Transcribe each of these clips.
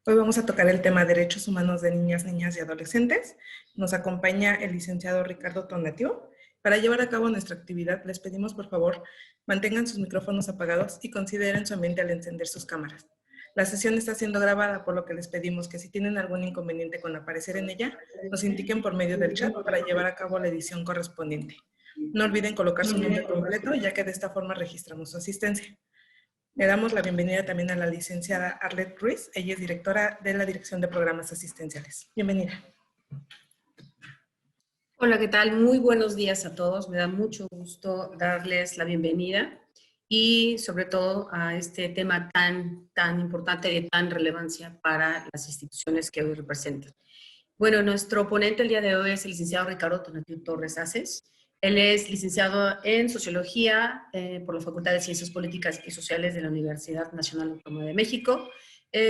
Hoy vamos a tocar el tema derechos humanos de niñas, niñas y adolescentes. Nos acompaña el licenciado Ricardo Tonatiuh. Para llevar a cabo nuestra actividad, les pedimos por favor mantengan sus micrófonos apagados y consideren su ambiente al encender sus cámaras. La sesión está siendo grabada, por lo que les pedimos que si tienen algún inconveniente con aparecer en ella, nos indiquen por medio del chat para llevar a cabo la edición correspondiente. No olviden colocar su nombre completo, ya que de esta forma registramos su asistencia. Le damos la bienvenida también a la licenciada Arlette Ruiz. Ella es directora de la Dirección de Programas Asistenciales. Bienvenida. Hola, ¿qué tal? Muy buenos días a todos. Me da mucho gusto darles la bienvenida y sobre todo a este tema tan importante y de tan relevancia para las instituciones que hoy representan. Bueno, nuestro ponente el día de hoy es el licenciado Ricardo Tonatiuh Torres Aces. Él es licenciado en Sociología por la Facultad de Ciencias Políticas y Sociales de la Universidad Nacional Autónoma de México.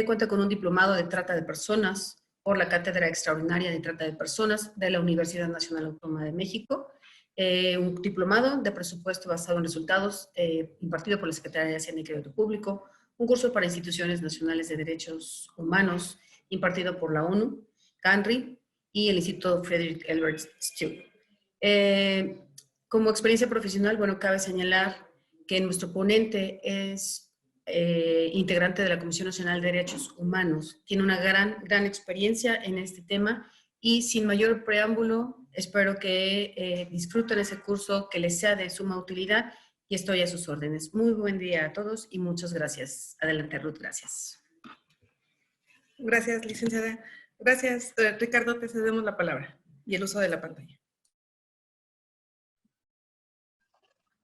Cuenta con un diplomado de Trata de Personas por la Cátedra Extraordinaria de Trata de Personas de la Universidad Nacional Autónoma de México. Un diplomado de presupuesto basado en resultados impartido por la Secretaría de Hacienda y Crédito Público. Un curso para instituciones nacionales de derechos humanos impartido por la ONU, CANRI y el Instituto Frederick Ebert Stewart. Como experiencia profesional, bueno, cabe señalar que nuestro ponente es integrante de la Comisión Nacional de Derechos Humanos. Tiene una gran experiencia en este tema y sin mayor preámbulo, espero que disfruten ese curso, que les sea de suma utilidad y estoy a sus órdenes. Muy buen día a todos y muchas gracias. Adelante, Ruth, gracias. Gracias, licenciada. Gracias, Ricardo, te cedemos la palabra y el uso de la pantalla.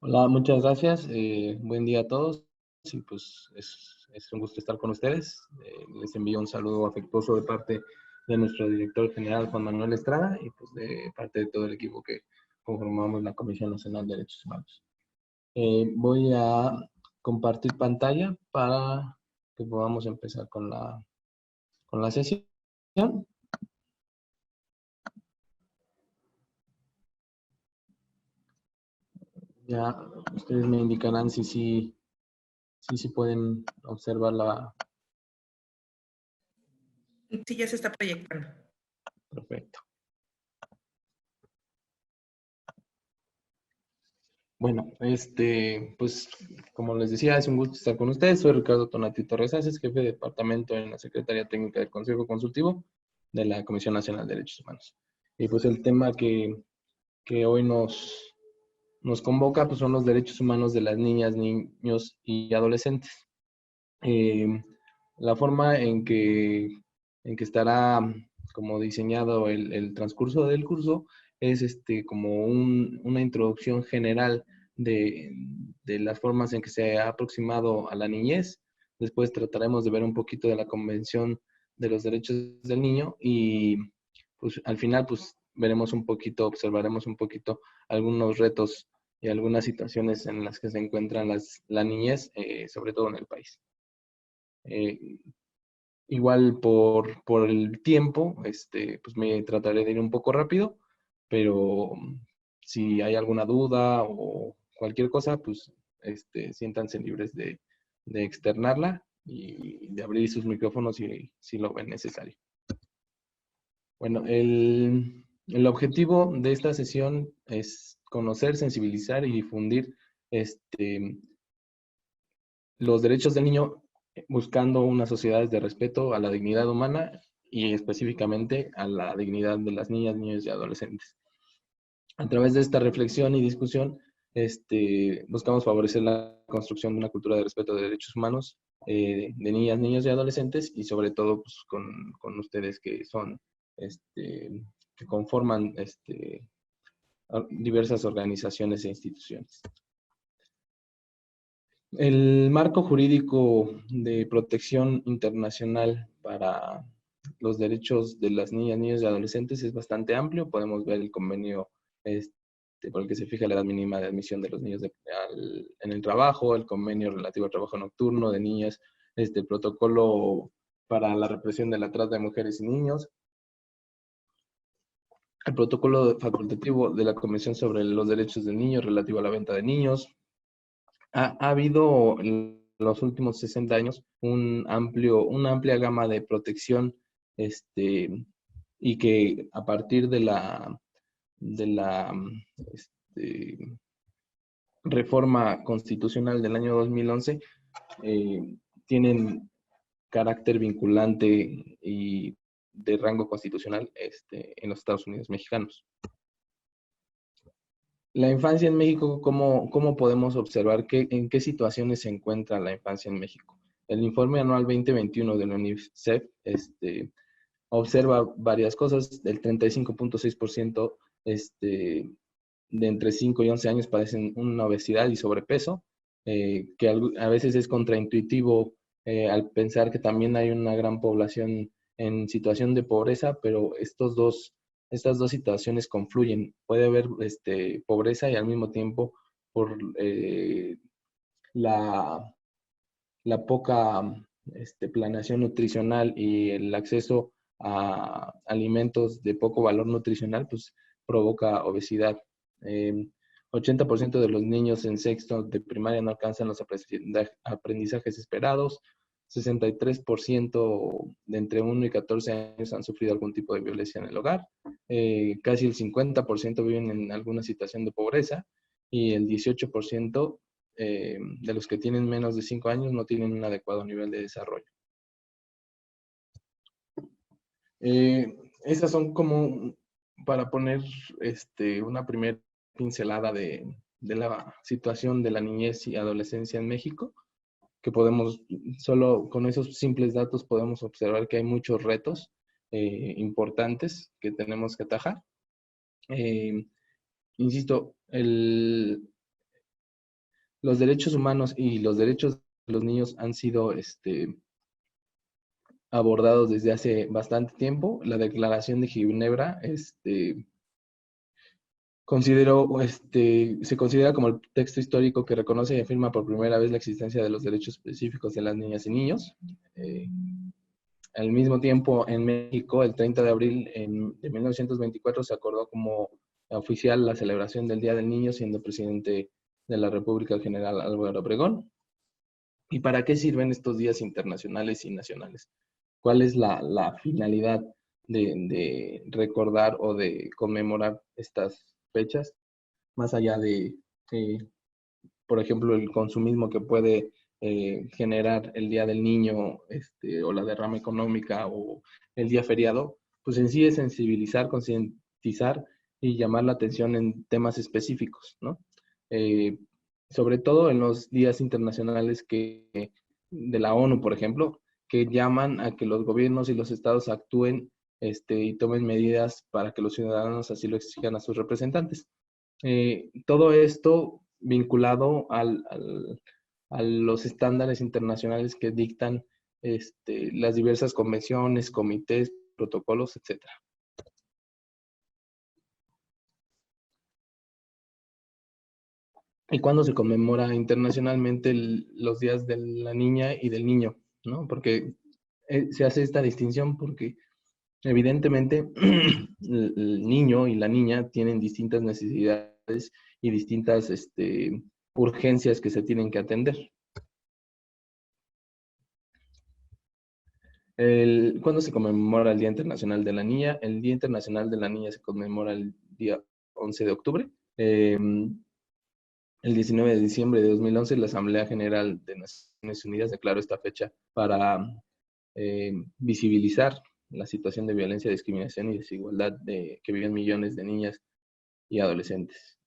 Hola, muchas gracias. Buen día a todos. Sí, pues es un gusto estar con ustedes. Les envío un saludo afectuoso de parte de nuestro director general, Juan Manuel Estrada, y pues de parte de todo el equipo que conformamos la Comisión Nacional de Derechos Humanos. Voy a compartir pantalla para que podamos empezar con la sesión. Ya ustedes me indicarán si sí pueden observar la... Sí, ya se está proyectando. Perfecto. Bueno, pues como les decía, es un gusto estar con ustedes. Soy Ricardo Tonatiuh Torres Aces, jefe de departamento en la Secretaría Técnica del Consejo Consultivo de la Comisión Nacional de Derechos Humanos. Y pues el tema que hoy nos convoca pues son los derechos humanos de las niñas, niños y adolescentes. La forma en que estará como diseñado el transcurso del curso es como una introducción general de las formas en que se ha aproximado a la niñez. Después trataremos de ver un poquito de la Convención de los Derechos del Niño y pues al final pues veremos un poquito, observaremos un poquito algunos retos y algunas situaciones en las que se encuentran la niñez, sobre todo en el país. Igual por el tiempo, pues me trataré de ir un poco rápido, pero si hay alguna duda o cualquier cosa, pues siéntanse libres de externarla y de abrir sus micrófonos si lo ven necesario. Bueno, el objetivo de esta sesión es conocer, sensibilizar y difundir los derechos del niño, buscando unas sociedades de respeto a la dignidad humana y específicamente a la dignidad de las niñas, niños y adolescentes. A través de esta reflexión y discusión, buscamos favorecer la construcción de una cultura de respeto de derechos humanos de niñas, niños y adolescentes y sobre todo pues, con ustedes que son, que conforman diversas organizaciones e instituciones. El marco jurídico de protección internacional para los derechos de las niñas, niños y adolescentes es bastante amplio. Podemos ver el convenio por el que se fija la edad mínima de admisión de los niños en el trabajo, el convenio relativo al trabajo nocturno de niñas, el protocolo para la represión de la trata de mujeres y niños, el protocolo facultativo de la Convención sobre los Derechos del Niño relativo a la venta de niños. Ha habido los últimos 60 años una amplia gama de protección, y que a partir de la reforma constitucional del año 2011 tienen carácter vinculante y de rango constitucional en los Estados Unidos mexicanos. La infancia en México, ¿cómo podemos observar en qué situaciones se encuentra la infancia en México? El informe anual 2021 de la UNICEF observa varias cosas. El 35.6% de entre 5 y 11 años padecen una obesidad y sobrepeso, que a veces es contraintuitivo al pensar que también hay una gran población en situación de pobreza, pero estas dos situaciones confluyen. Puede haber pobreza y al mismo tiempo por la poca planeación nutricional y el acceso a alimentos de poco valor nutricional, pues provoca obesidad. 80% de los niños en sexto de primaria no alcanzan los aprendizajes esperados. 63% de entre 1 y 14 años han sufrido algún tipo de violencia en el hogar. Casi el 50% viven en alguna situación de pobreza y el 18% de los que tienen menos de 5 años no tienen un adecuado nivel de desarrollo. Esas son como para poner una primera pincelada de la situación de la niñez y adolescencia en México, que solo con esos simples datos podemos observar que hay muchos retos importantes que tenemos que atajar. Insisto, los derechos humanos y los derechos de los niños han sido abordados desde hace bastante tiempo. La Declaración de Ginebra se considera como el texto histórico que reconoce y afirma por primera vez la existencia de los derechos específicos de las niñas y niños. Al mismo tiempo, en México, el 30 de abril de 1924 se acordó como oficial la celebración del Día del Niño, siendo presidente de la República el general Álvaro Obregón. ¿Y para qué sirven estos días internacionales y nacionales? ¿Cuál es la finalidad de recordar o de conmemorar estas fechas? Más allá de, por ejemplo, el consumismo que puede generar el Día del Niño o la derrama económica o el día feriado, pues en sí es sensibilizar, concientizar y llamar la atención en temas específicos, ¿no? Sobre todo en los días internacionales de la ONU, por ejemplo, que llaman a que los gobiernos y los estados actúen y tomen medidas para que los ciudadanos así lo exijan a sus representantes. Todo esto vinculado a los estándares internacionales que dictan las diversas convenciones, comités, protocolos, etc. ¿Y cuándo se conmemora internacionalmente los días de la niña y del niño? ¿No? Porque se hace esta distinción porque evidentemente el niño y la niña tienen distintas necesidades y distintas urgencias que se tienen que atender. ¿Cuándo se conmemora el Día Internacional de la Niña? El Día Internacional de la Niña se conmemora el día 11 de octubre. El 19 de diciembre de 2011, la Asamblea General de Naciones Unidas declaró esta fecha para visibilizar la situación de violencia, discriminación y desigualdad que viven millones de niñas y adolescentes.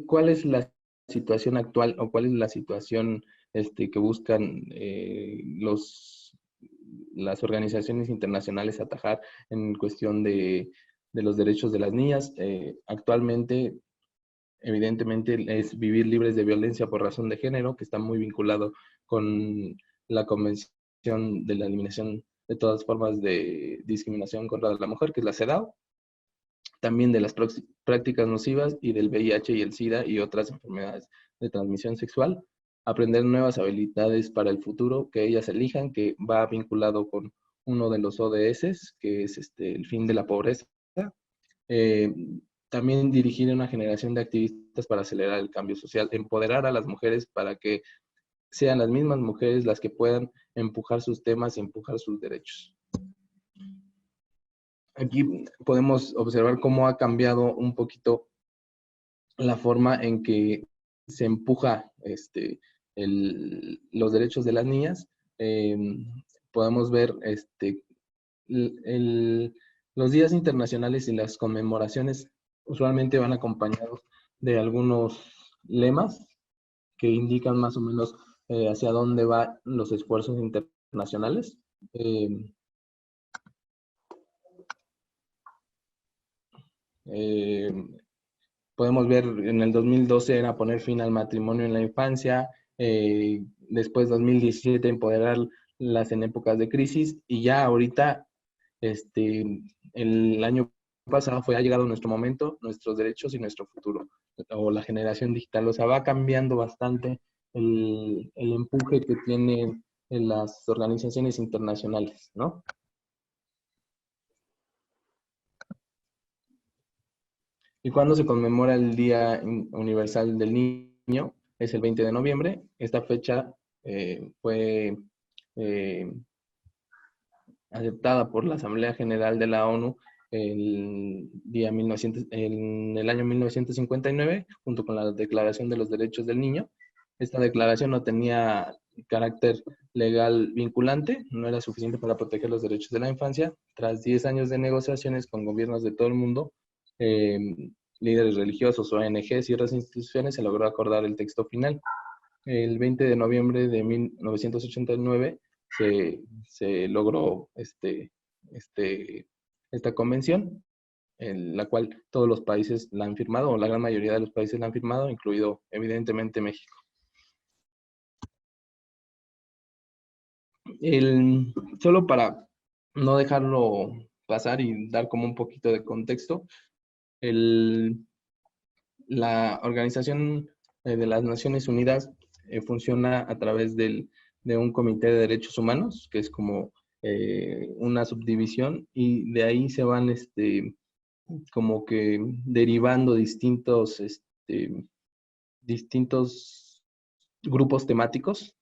¿Cuál es la situación actual o cuál es la situación que buscan las organizaciones internacionales atajar en cuestión de los derechos de las niñas? Actualmente, evidentemente, es vivir libres de violencia por razón de género, que está muy vinculado con la Convención de la Eliminación de todas formas de discriminación contra la mujer, que es la CEDAW. También de las prácticas nocivas y del VIH y el SIDA y otras enfermedades de transmisión sexual. Aprender nuevas habilidades para el futuro que ellas elijan, que va vinculado con uno de los ODS, que es el fin de la pobreza Eh, También dirigir una generación de activistas para acelerar el cambio social, empoderar a las mujeres para que sean las mismas mujeres las que puedan empujar sus temas y empujar sus derechos. Aquí podemos observar cómo ha cambiado un poquito la forma en que se empuja los derechos de las niñas. Eh, Podemos ver los días internacionales y las conmemoraciones usualmente van acompañados de algunos lemas que indican más o menos hacia dónde van los esfuerzos internacionales. Eh, eh, Podemos ver en el 2012 era poner fin al matrimonio en la infancia, después 2017 empoderarlas en épocas de crisis y ya ahorita, el año pasado ha llegado nuestro momento, nuestros derechos y nuestro futuro, o la generación digital. O sea, va cambiando bastante el empuje que tienen en las organizaciones internacionales, ¿no? ¿Y cuándo se conmemora el Día Universal del Niño? Es el 20 de noviembre. Esta fecha fue eh, aceptada por la Asamblea General de la ONU en el año 1959, junto con la Declaración de los Derechos del Niño. Esta declaración no tenía carácter legal vinculante, no era suficiente para proteger los derechos de la infancia. Tras 10 años de negociaciones con gobiernos de todo el mundo, eh, líderes religiosos, ONGs y otras instituciones, se logró acordar el texto final. El 20 de noviembre de 1989 se logró esta convención, en la cual todos los países la han firmado, o la gran mayoría de los países la han firmado, incluido evidentemente México. Solo para no dejarlo pasar y dar como un poquito de contexto, la Organización de las Naciones Unidas funciona a través de un Comité de Derechos Humanos, que es como una subdivisión, y de ahí se van como que derivando distintos grupos temáticos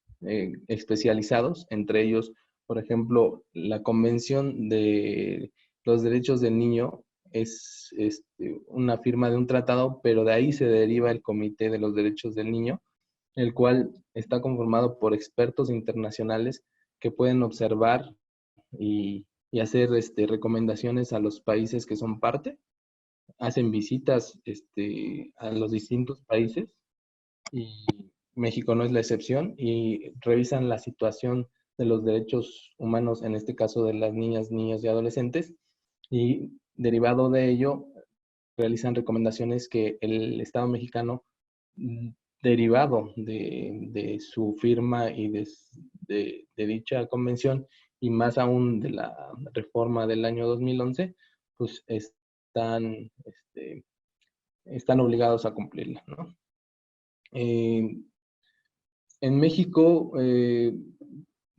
especializados, entre ellos, por ejemplo, la Convención de los Derechos del Niño es una firma de un tratado, pero de ahí se deriva el Comité de los Derechos del Niño, el cual está conformado por expertos internacionales que pueden observar y hacer recomendaciones a los países que son parte, hacen visitas a los distintos países y México no es la excepción y revisan la situación de los derechos humanos, en este caso de las niñas, niños y adolescentes, y derivado de ello realizan recomendaciones que el Estado mexicano, derivado de su firma y de dicha convención, y más aún de la reforma del año 2011, pues están obligados a cumplirla, ¿no? En México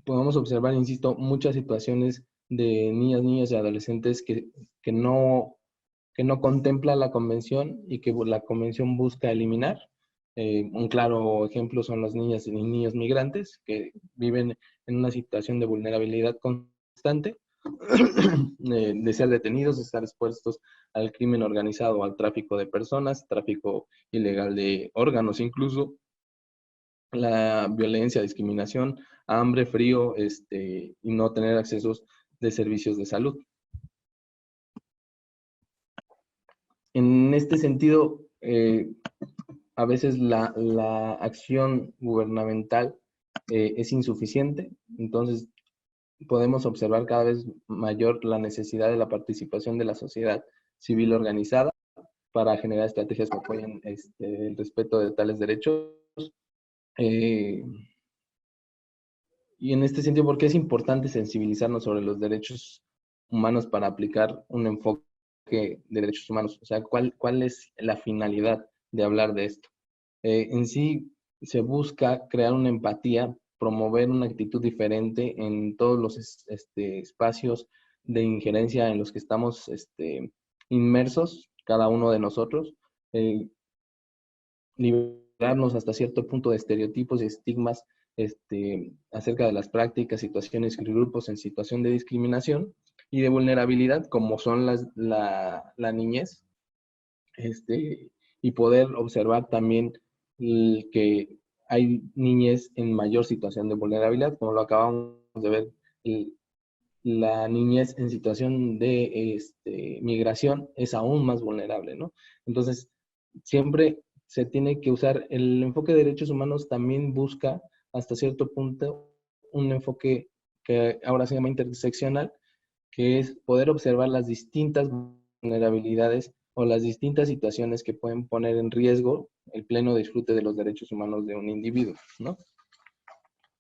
podemos observar, insisto, muchas situaciones de niñas, niños y adolescentes que no contempla la convención y que la convención busca eliminar. Un claro ejemplo son las niñas y niños migrantes que viven en una situación de vulnerabilidad constante, de ser detenidos, de estar expuestos al crimen organizado, al tráfico de personas, tráfico ilegal de órganos incluso, la violencia, discriminación, hambre, frío, y no tener accesos de servicios de salud. En este sentido, a veces la acción gubernamental es insuficiente, entonces podemos observar cada vez mayor la necesidad de la participación de la sociedad civil organizada para generar estrategias que apoyen el respeto de tales derechos. Y en este sentido, ¿por qué es importante sensibilizarnos sobre los derechos humanos para aplicar un enfoque de derechos humanos? O sea, ¿cuál es la finalidad de hablar de esto? En sí, se busca crear una empatía, promover una actitud diferente en todos los espacios de injerencia en los que estamos inmersos, cada uno de nosotros, liberarnos hasta cierto punto de estereotipos y estigmas acerca de las prácticas, situaciones y grupos en situación de discriminación y de vulnerabilidad, como son la niñez, y poder observar también que hay niñez en mayor situación de vulnerabilidad, como lo acabamos de ver, la niñez en situación de migración es aún más vulnerable, ¿no? Entonces, siempre se tiene que usar, el enfoque de derechos humanos también busca hasta cierto punto un enfoque que ahora se llama interseccional, que es poder observar las distintas vulnerabilidades o las distintas situaciones que pueden poner en riesgo el pleno disfrute de los derechos humanos de un individuo, ¿no?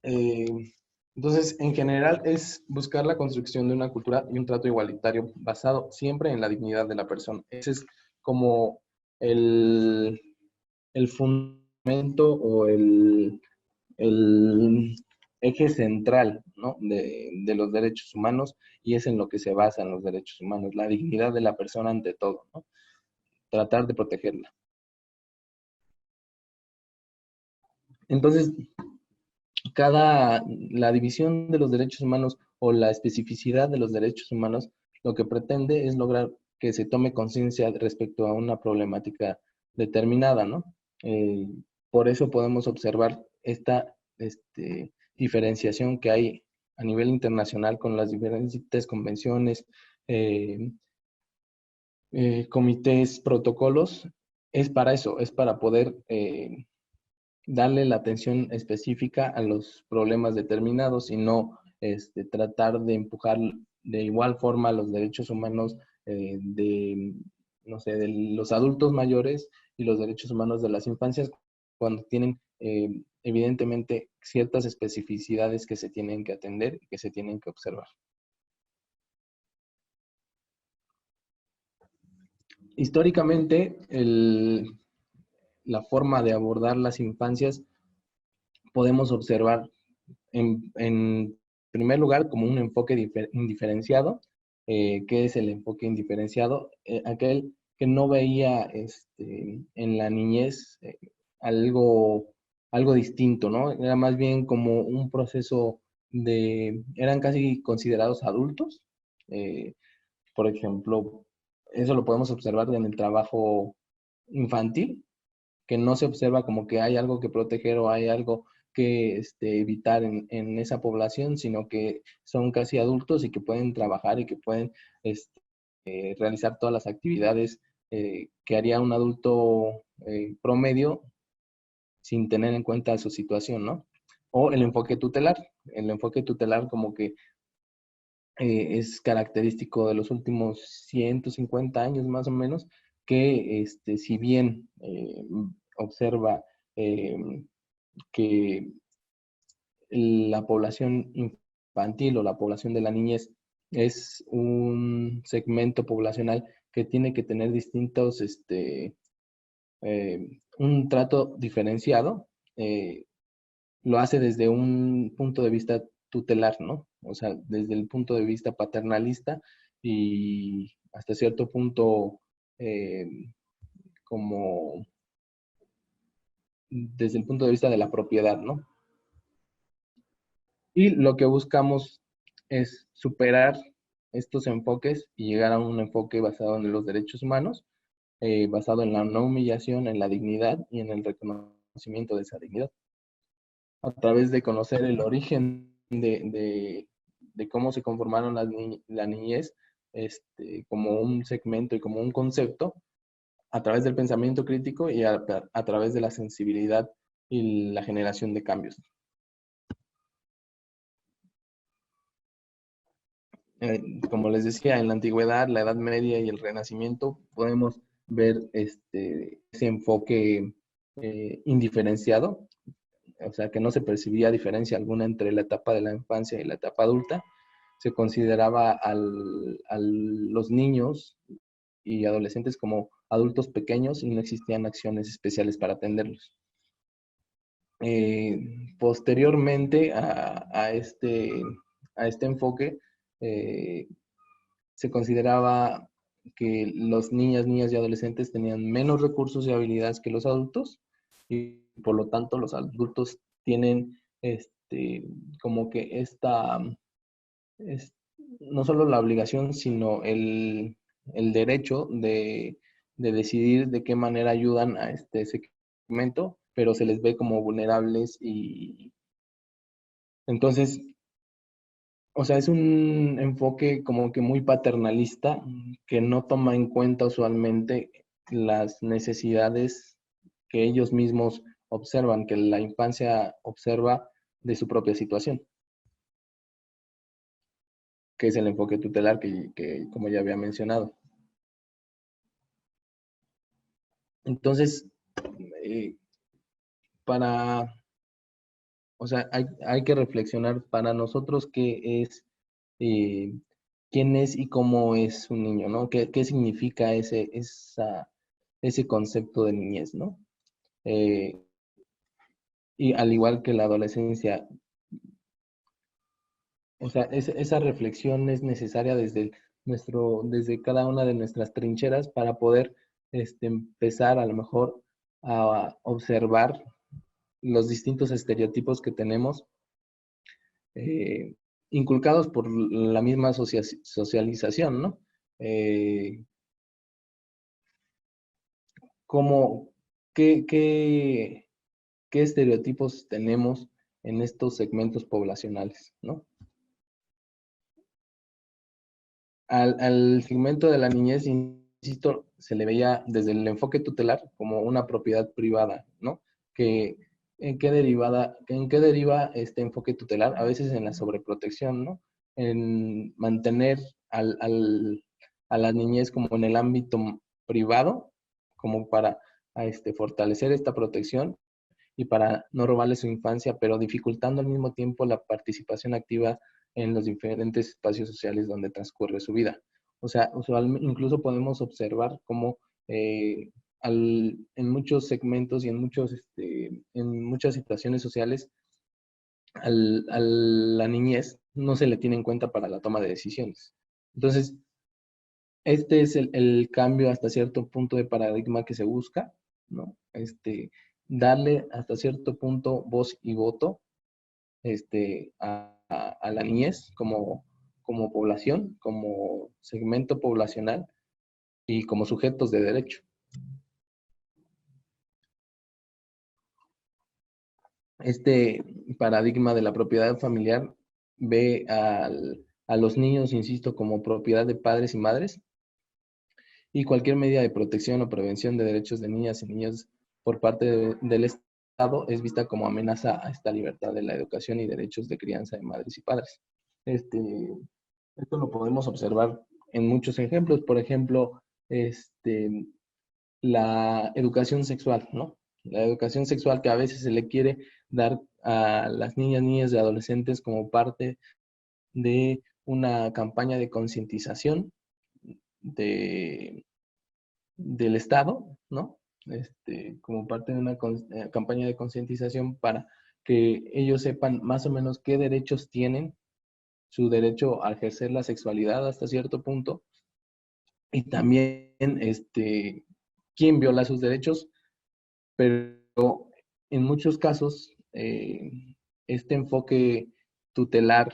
Eh, entonces, en general, es buscar la construcción de una cultura y un trato igualitario basado siempre en la dignidad de la persona. Ese es como el, el fundamento o el eje central, ¿no? de los derechos humanos, y es en lo que se basan los derechos humanos, la dignidad de la persona ante todo, ¿no? Tratar de protegerla. Entonces, la división de los derechos humanos o la especificidad de los derechos humanos lo que pretende es lograr que se tome conciencia respecto a una problemática determinada, ¿no? Eh, por eso podemos observar esta diferenciación que hay a nivel internacional con las diferentes convenciones, eh, comités, protocolos. Es para eso, es para poder darle la atención específica a los problemas determinados y no tratar de empujar de igual forma los derechos humanos no sé, de los adultos mayores y los derechos humanos de las infancias cuando tienen evidentemente ciertas especificidades que se tienen que atender y que se tienen que observar. Históricamente, la forma de abordar las infancias podemos observar en primer lugar como un enfoque indiferenciado. ¿Qué es el enfoque indiferenciado? Aquel que no veía en la niñez algo, algo distinto, ¿no? Era más bien como un proceso eran casi considerados adultos. Eh, por ejemplo, eso lo podemos observar en el trabajo infantil, que no se observa como que hay algo que proteger o hay algo que evitar en esa población, sino que son casi adultos y que pueden trabajar y que pueden realizar todas las actividades que haría un adulto promedio sin tener en cuenta su situación, ¿no? O el enfoque tutelar. El enfoque tutelar como que es característico de los últimos 150 años más o menos, que si bien observa eh, que la población infantil o la población de la niñez es un segmento poblacional que tiene que tener distintos, un trato diferenciado, lo hace desde un punto de vista tutelar, ¿no? O sea, desde el punto de vista paternalista y hasta cierto punto eh, como desde el punto de vista de la propiedad, ¿no? Y lo que buscamos es superar estos enfoques y llegar a un enfoque basado en los derechos humanos, basado en la no humillación, en la dignidad y en el reconocimiento de esa dignidad. A través de conocer el origen de cómo se conformaron la niñez como un segmento y como un concepto, a través del pensamiento crítico y a través de la sensibilidad y la generación de cambios. Como les decía, en la antigüedad, la Edad Media y el Renacimiento podemos ver ese enfoque indiferenciado, o sea, que no se percibía diferencia alguna entre la etapa de la infancia y la etapa adulta. Se consideraba a los niños y adolescentes como adultos pequeños y no existían acciones especiales para atenderlos. Posteriormente a este enfoque, se consideraba que los niñas y adolescentes tenían menos recursos y habilidades que los adultos, y por lo tanto los adultos tienen como que es- no solo la obligación, sino el derecho de decidir de qué manera ayudan a este segmento, pero se les ve como vulnerables y entonces, o sea, es un enfoque como que muy paternalista que no toma en cuenta usualmente las necesidades que ellos mismos observan, que la infancia observa de su propia situación, que es el enfoque tutelar que como ya había mencionado. Entonces, eh, para, o sea, hay que reflexionar para nosotros qué es, eh, quién es y cómo es un niño, ¿no? ¿Qué significa ese concepto de niñez, ¿no? Eh, y al igual que la adolescencia, o sea, esa reflexión es necesaria desde cada una de nuestras trincheras para poder empezar a lo mejor a observar los distintos estereotipos que tenemos eh, inculcados por la misma socialización, ¿no? Eh, cómo, qué estereotipos tenemos en estos segmentos poblacionales, ¿no? Al segmento de la niñez, insisto, se le veía desde el enfoque tutelar como una propiedad privada, ¿no? Que, ¿en qué deriva este enfoque tutelar? A veces en la sobreprotección, ¿no? En mantener a la niñez como en el ámbito privado, como para fortalecer esta protección y para no robarle su infancia, pero dificultando al mismo tiempo la participación activa en los diferentes espacios sociales donde transcurre su vida. O sea, usualmente, incluso podemos observar cómo en muchos segmentos y en muchas situaciones sociales, a la niñez no se le tiene en cuenta para la toma de decisiones. Entonces, este es el cambio hasta cierto punto de paradigma que se busca, ¿no? Darle hasta cierto punto voz y voto a la niñez como población, como segmento poblacional y como sujetos de derecho. Este paradigma de la propiedad familiar ve a los niños, insisto, como propiedad de padres y madres, y cualquier medida de protección o prevención de derechos de niñas y niños por parte del Estado es vista como amenaza a esta libertad de la educación y derechos de crianza de madres y padres. Esto lo podemos observar en muchos ejemplos, por ejemplo, la educación sexual, ¿no? La educación sexual que a veces se le quiere dar a las niñas, niñas y adolescentes como parte de una campaña de concientización de, del Estado, ¿no? Como parte de una campaña de concientización para que ellos sepan más o menos qué derechos tienen, su derecho a ejercer la sexualidad hasta cierto punto, y también quién viola sus derechos, pero en muchos casos este enfoque tutelar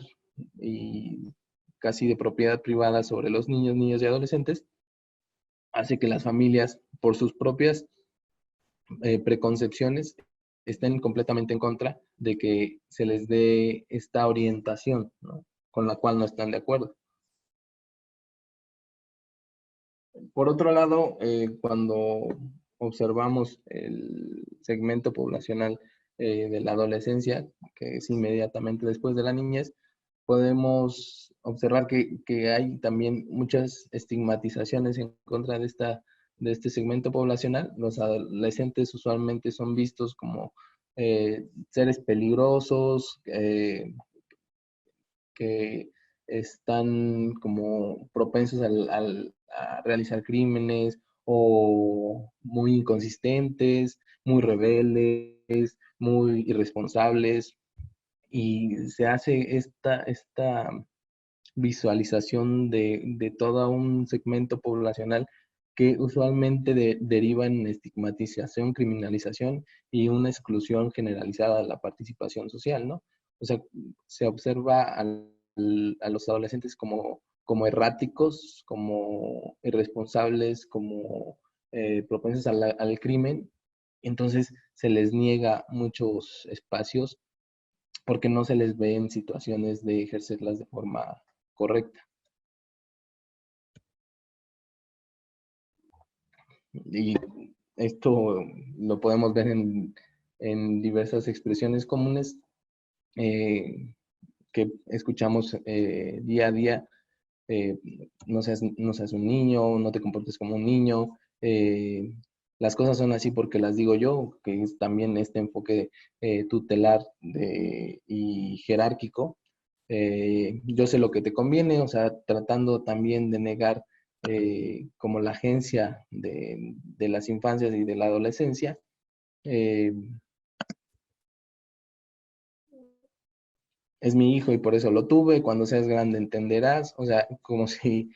y casi de propiedad privada sobre los niños, niñas y adolescentes hace que las familias, por sus propias preconcepciones, estén completamente en contra de que se les dé esta orientación, ¿no? Con la cual no están de acuerdo. Por otro lado, cuando observamos el segmento poblacional de la adolescencia, que es inmediatamente después de la niñez, podemos observar que hay también muchas estigmatizaciones en contra de este segmento poblacional. Los adolescentes usualmente son vistos como seres peligrosos, que están como propensos a realizar crímenes o muy inconsistentes, muy rebeldes, muy irresponsables. Y se hace esta visualización de todo un segmento poblacional que usualmente deriva en estigmatización, criminalización y una exclusión generalizada de la participación social, ¿no? O sea, se observa a los adolescentes como erráticos, como irresponsables, como propensos al crimen. Entonces se les niega muchos espacios porque no se les ve en situaciones de ejercerlas de forma correcta. Y esto lo podemos ver en diversas expresiones comunes que escuchamos día a día. No seas un niño, no te comportes como un niño, las cosas son así porque las digo yo, que es también este enfoque tutelar y jerárquico. Yo sé lo que te conviene, o sea, tratando también de negar como la agencia de las infancias y de la adolescencia. eh, es mi hijo y por eso lo tuve, cuando seas grande entenderás, o sea, como si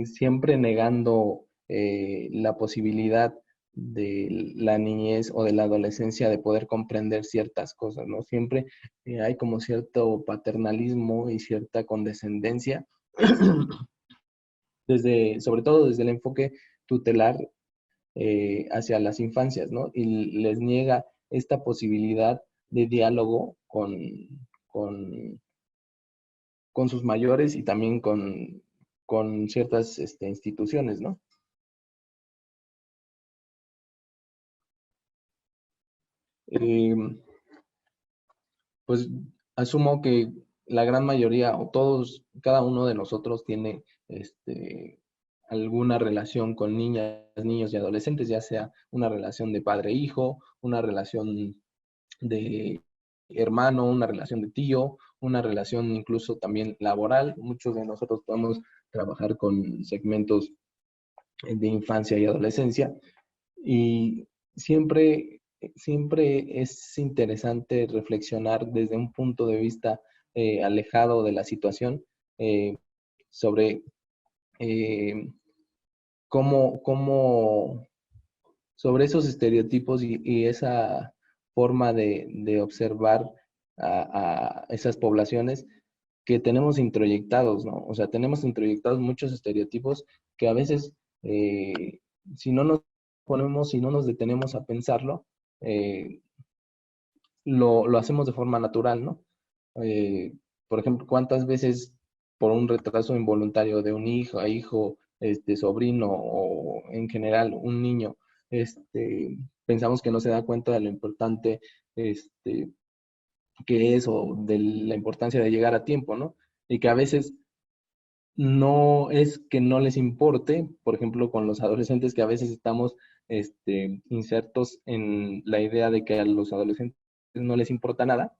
siempre negando la posibilidad de la niñez o de la adolescencia de poder comprender ciertas cosas, ¿no? Siempre hay como cierto paternalismo y cierta condescendencia, sobre todo desde el enfoque tutelar hacia las infancias, ¿no? Y les niega esta posibilidad de diálogo con con sus mayores y también con ciertas instituciones, ¿no? Eh, pues asumo que la gran mayoría o todos, cada uno de nosotros tiene alguna relación con niñas, niños y adolescentes, ya sea una relación de padre-hijo, una relación de hermano, una relación de tío, una relación incluso también laboral. Muchos de nosotros podemos trabajar con segmentos de infancia y adolescencia. Y siempre es interesante reflexionar desde un punto de vista alejado de la situación eh, sobre eh, cómo sobre esos estereotipos y esa forma de observar a esas poblaciones que tenemos introyectados, ¿no? O sea, tenemos introyectados muchos estereotipos que a veces, eh, si no nos ponemos, si no nos detenemos a pensarlo, eh, lo hacemos de forma natural, ¿no? Eh, por ejemplo, ¿cuántas veces por un retraso involuntario de un hijo, sobrino o en general un niño, pensamos que no se da cuenta de lo importante este, que es o de la importancia de llegar a tiempo, ¿no? Y que a veces no es que no les importe, por ejemplo, con los adolescentes que a veces estamos insertos en la idea de que a los adolescentes no les importa nada.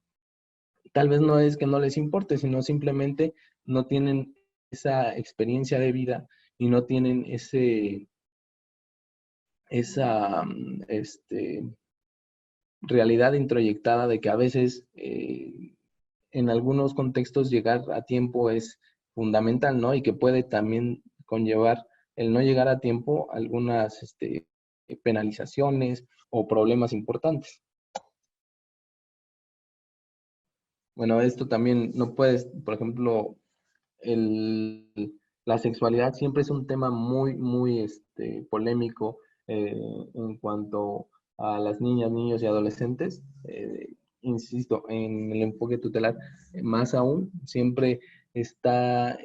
Tal vez no es que no les importe, sino simplemente no tienen esa experiencia de vida y no tienen esa realidad introyectada de que a veces en algunos contextos llegar a tiempo es fundamental, ¿no? Y que puede también conllevar el no llegar a tiempo algunas penalizaciones o problemas importantes. Bueno, esto también no puedes, por ejemplo, la sexualidad siempre es un tema muy polémico en cuanto a las niñas, niños y adolescentes. Insisto, en el enfoque tutelar, más aún, siempre está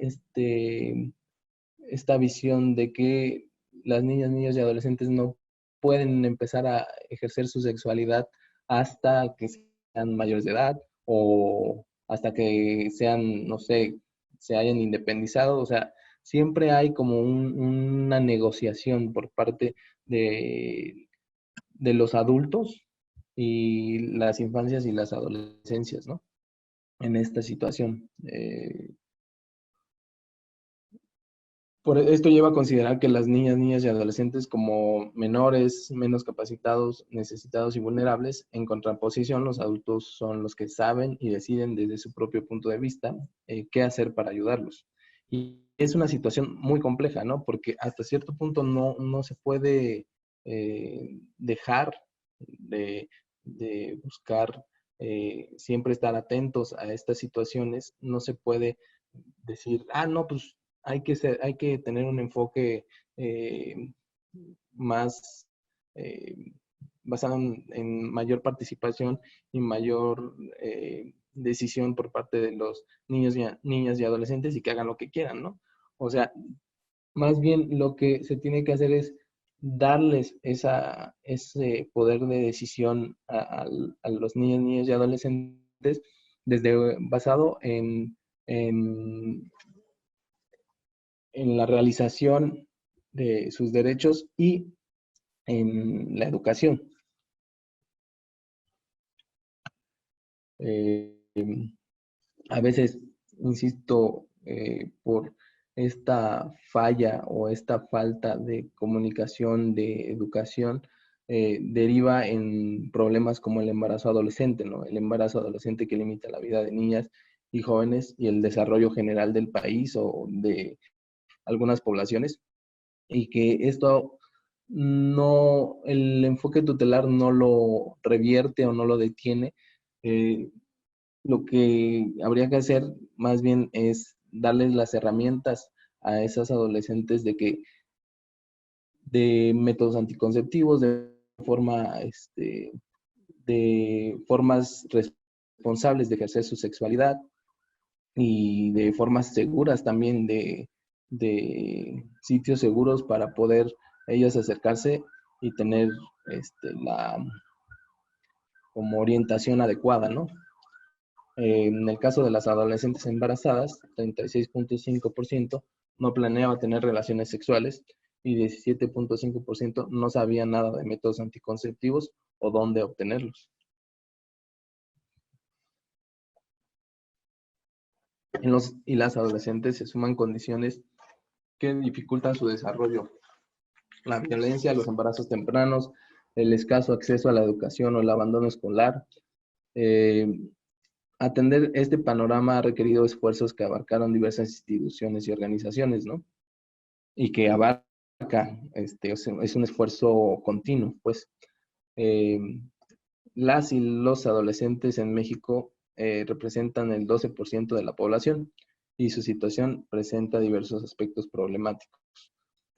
esta visión de que las niñas, niños y adolescentes no pueden empezar a ejercer su sexualidad hasta que sean mayores de edad o hasta que sean, no sé, se hayan independizado. O sea, siempre hay como una negociación por parte de los adultos y las infancias y las adolescencias, ¿no? En esta situación. Por esto lleva a considerar que las niñas, niñas y adolescentes como menores, menos capacitados, necesitados y vulnerables, en contraposición, los adultos son los que saben y deciden desde su propio punto de vista qué hacer para ayudarlos. Y es una situación muy compleja, ¿no? Porque hasta cierto punto no se puede dejar de buscar, siempre estar atentos a estas situaciones. No se puede decir, no, pues hay que tener un enfoque más eh, basado en mayor participación y mayor decisión por parte de los niñas y adolescentes y que hagan lo que quieran, ¿no? O sea, más bien lo que se tiene que hacer es darles ese poder de decisión a los niños y adolescentes basado en, en la realización de sus derechos y en la educación. Eh, a veces, insisto, por esta falla o esta falta de comunicación, de educación, deriva en problemas como el embarazo adolescente, ¿no? El embarazo adolescente que limita la vida de niñas y jóvenes y el desarrollo general del país o de algunas poblaciones, y que esto el enfoque tutelar no lo revierte o no lo detiene. Lo que habría que hacer más bien es darles las herramientas a esas adolescentes de métodos anticonceptivos, de formas responsables de ejercer su sexualidad y de formas seguras también de sitios seguros para poder ellas acercarse y tener la como orientación adecuada, ¿no? En el caso de las adolescentes embarazadas, 36.5% no planeaba tener relaciones sexuales y 17.5% no sabía nada de métodos anticonceptivos o dónde obtenerlos. En los y las adolescentes se suman condiciones que dificultan su desarrollo. La violencia, los embarazos tempranos, el escaso acceso a la educación o el abandono escolar. Atender este panorama ha requerido esfuerzos que abarcaron diversas instituciones y organizaciones, ¿no? Y que abarca, es un esfuerzo continuo, pues. Eh, las y los adolescentes en México representan el 12% de la población y su situación presenta diversos aspectos problemáticos,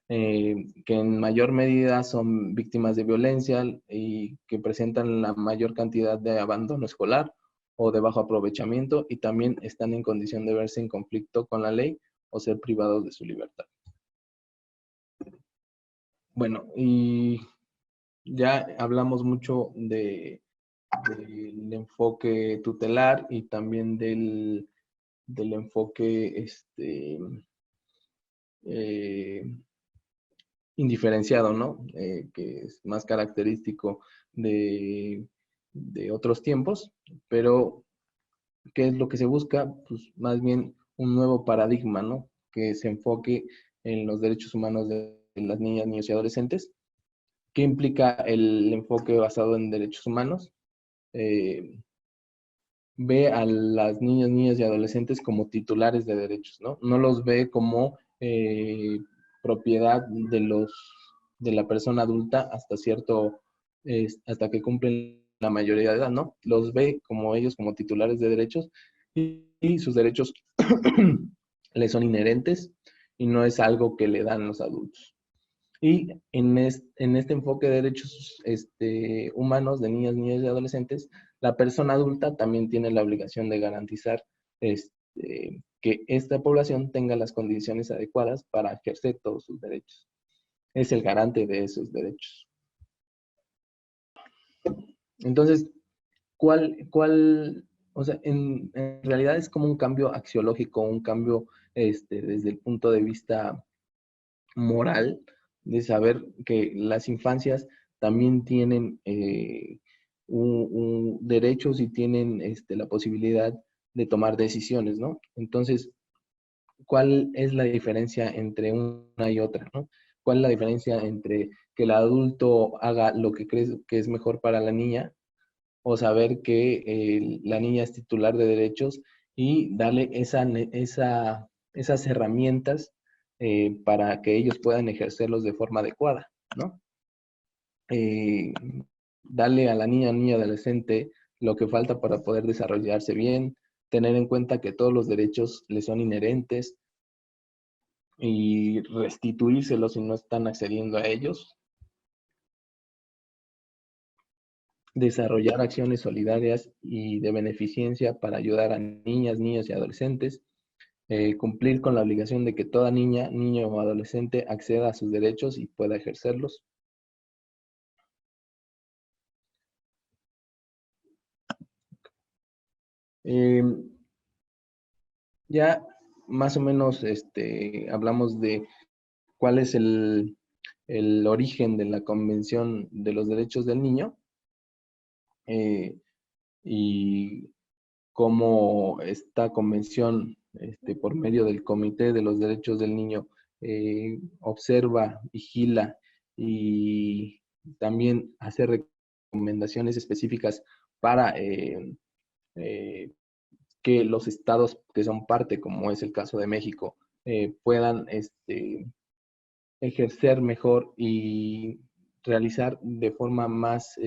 que en mayor medida son víctimas de violencia y que presentan la mayor cantidad de abandono escolar o de bajo aprovechamiento y también están en condición de verse en conflicto con la ley o ser privados de su libertad. Bueno, y ya hablamos mucho del enfoque tutelar y también del enfoque eh, indiferenciado, ¿no? Que es más característico de otros tiempos, pero ¿qué es lo que se busca? Pues más bien un nuevo paradigma, ¿no? Que se enfoque en los derechos humanos de las niñas, niños y adolescentes. ¿Qué implica el enfoque basado en derechos humanos? Ve a las niñas, niñas y adolescentes como titulares de derechos, ¿no? No los ve como propiedad de la persona adulta hasta que cumplen la mayoría de edad, ¿no? Los ve como ellos como titulares de derechos y sus derechos les son inherentes y no es algo que le dan los adultos. Y en este enfoque de derechos humanos de niñas, niños y adolescentes, la persona adulta también tiene la obligación de garantizar que esta población tenga las condiciones adecuadas para ejercer todos sus derechos. Es el garante de esos derechos. Entonces, o sea, en realidad es como un cambio axiológico, un cambio desde el punto de vista moral, de saber que las infancias también tienen derechos y tienen la posibilidad de tomar decisiones, ¿no? Entonces, ¿cuál es la diferencia entre una y otra, ¿no? ¿Cuál es la diferencia entre que el adulto haga lo que cree que es mejor para la niña o saber que la niña es titular de derechos y darle esa esas herramientas para que ellos puedan ejercerlos de forma adecuada, ¿no? Darle a la niña o niño adolescente lo que falta para poder desarrollarse bien, tener en cuenta que todos los derechos le son inherentes y restituírselos si no están accediendo a ellos. Desarrollar acciones solidarias y de beneficencia para ayudar a niñas, niños y adolescentes. Cumplir con la obligación de que toda niña, niño o adolescente acceda a sus derechos y pueda ejercerlos. Ya más o menos hablamos de cuál es el origen de la Convención de los Derechos del Niño y cómo esta convención, por medio del Comité de los Derechos del Niño, observa, vigila y también hace recomendaciones específicas para que los estados que son parte, como es el caso de México, puedan ejercer mejor y realizar de forma más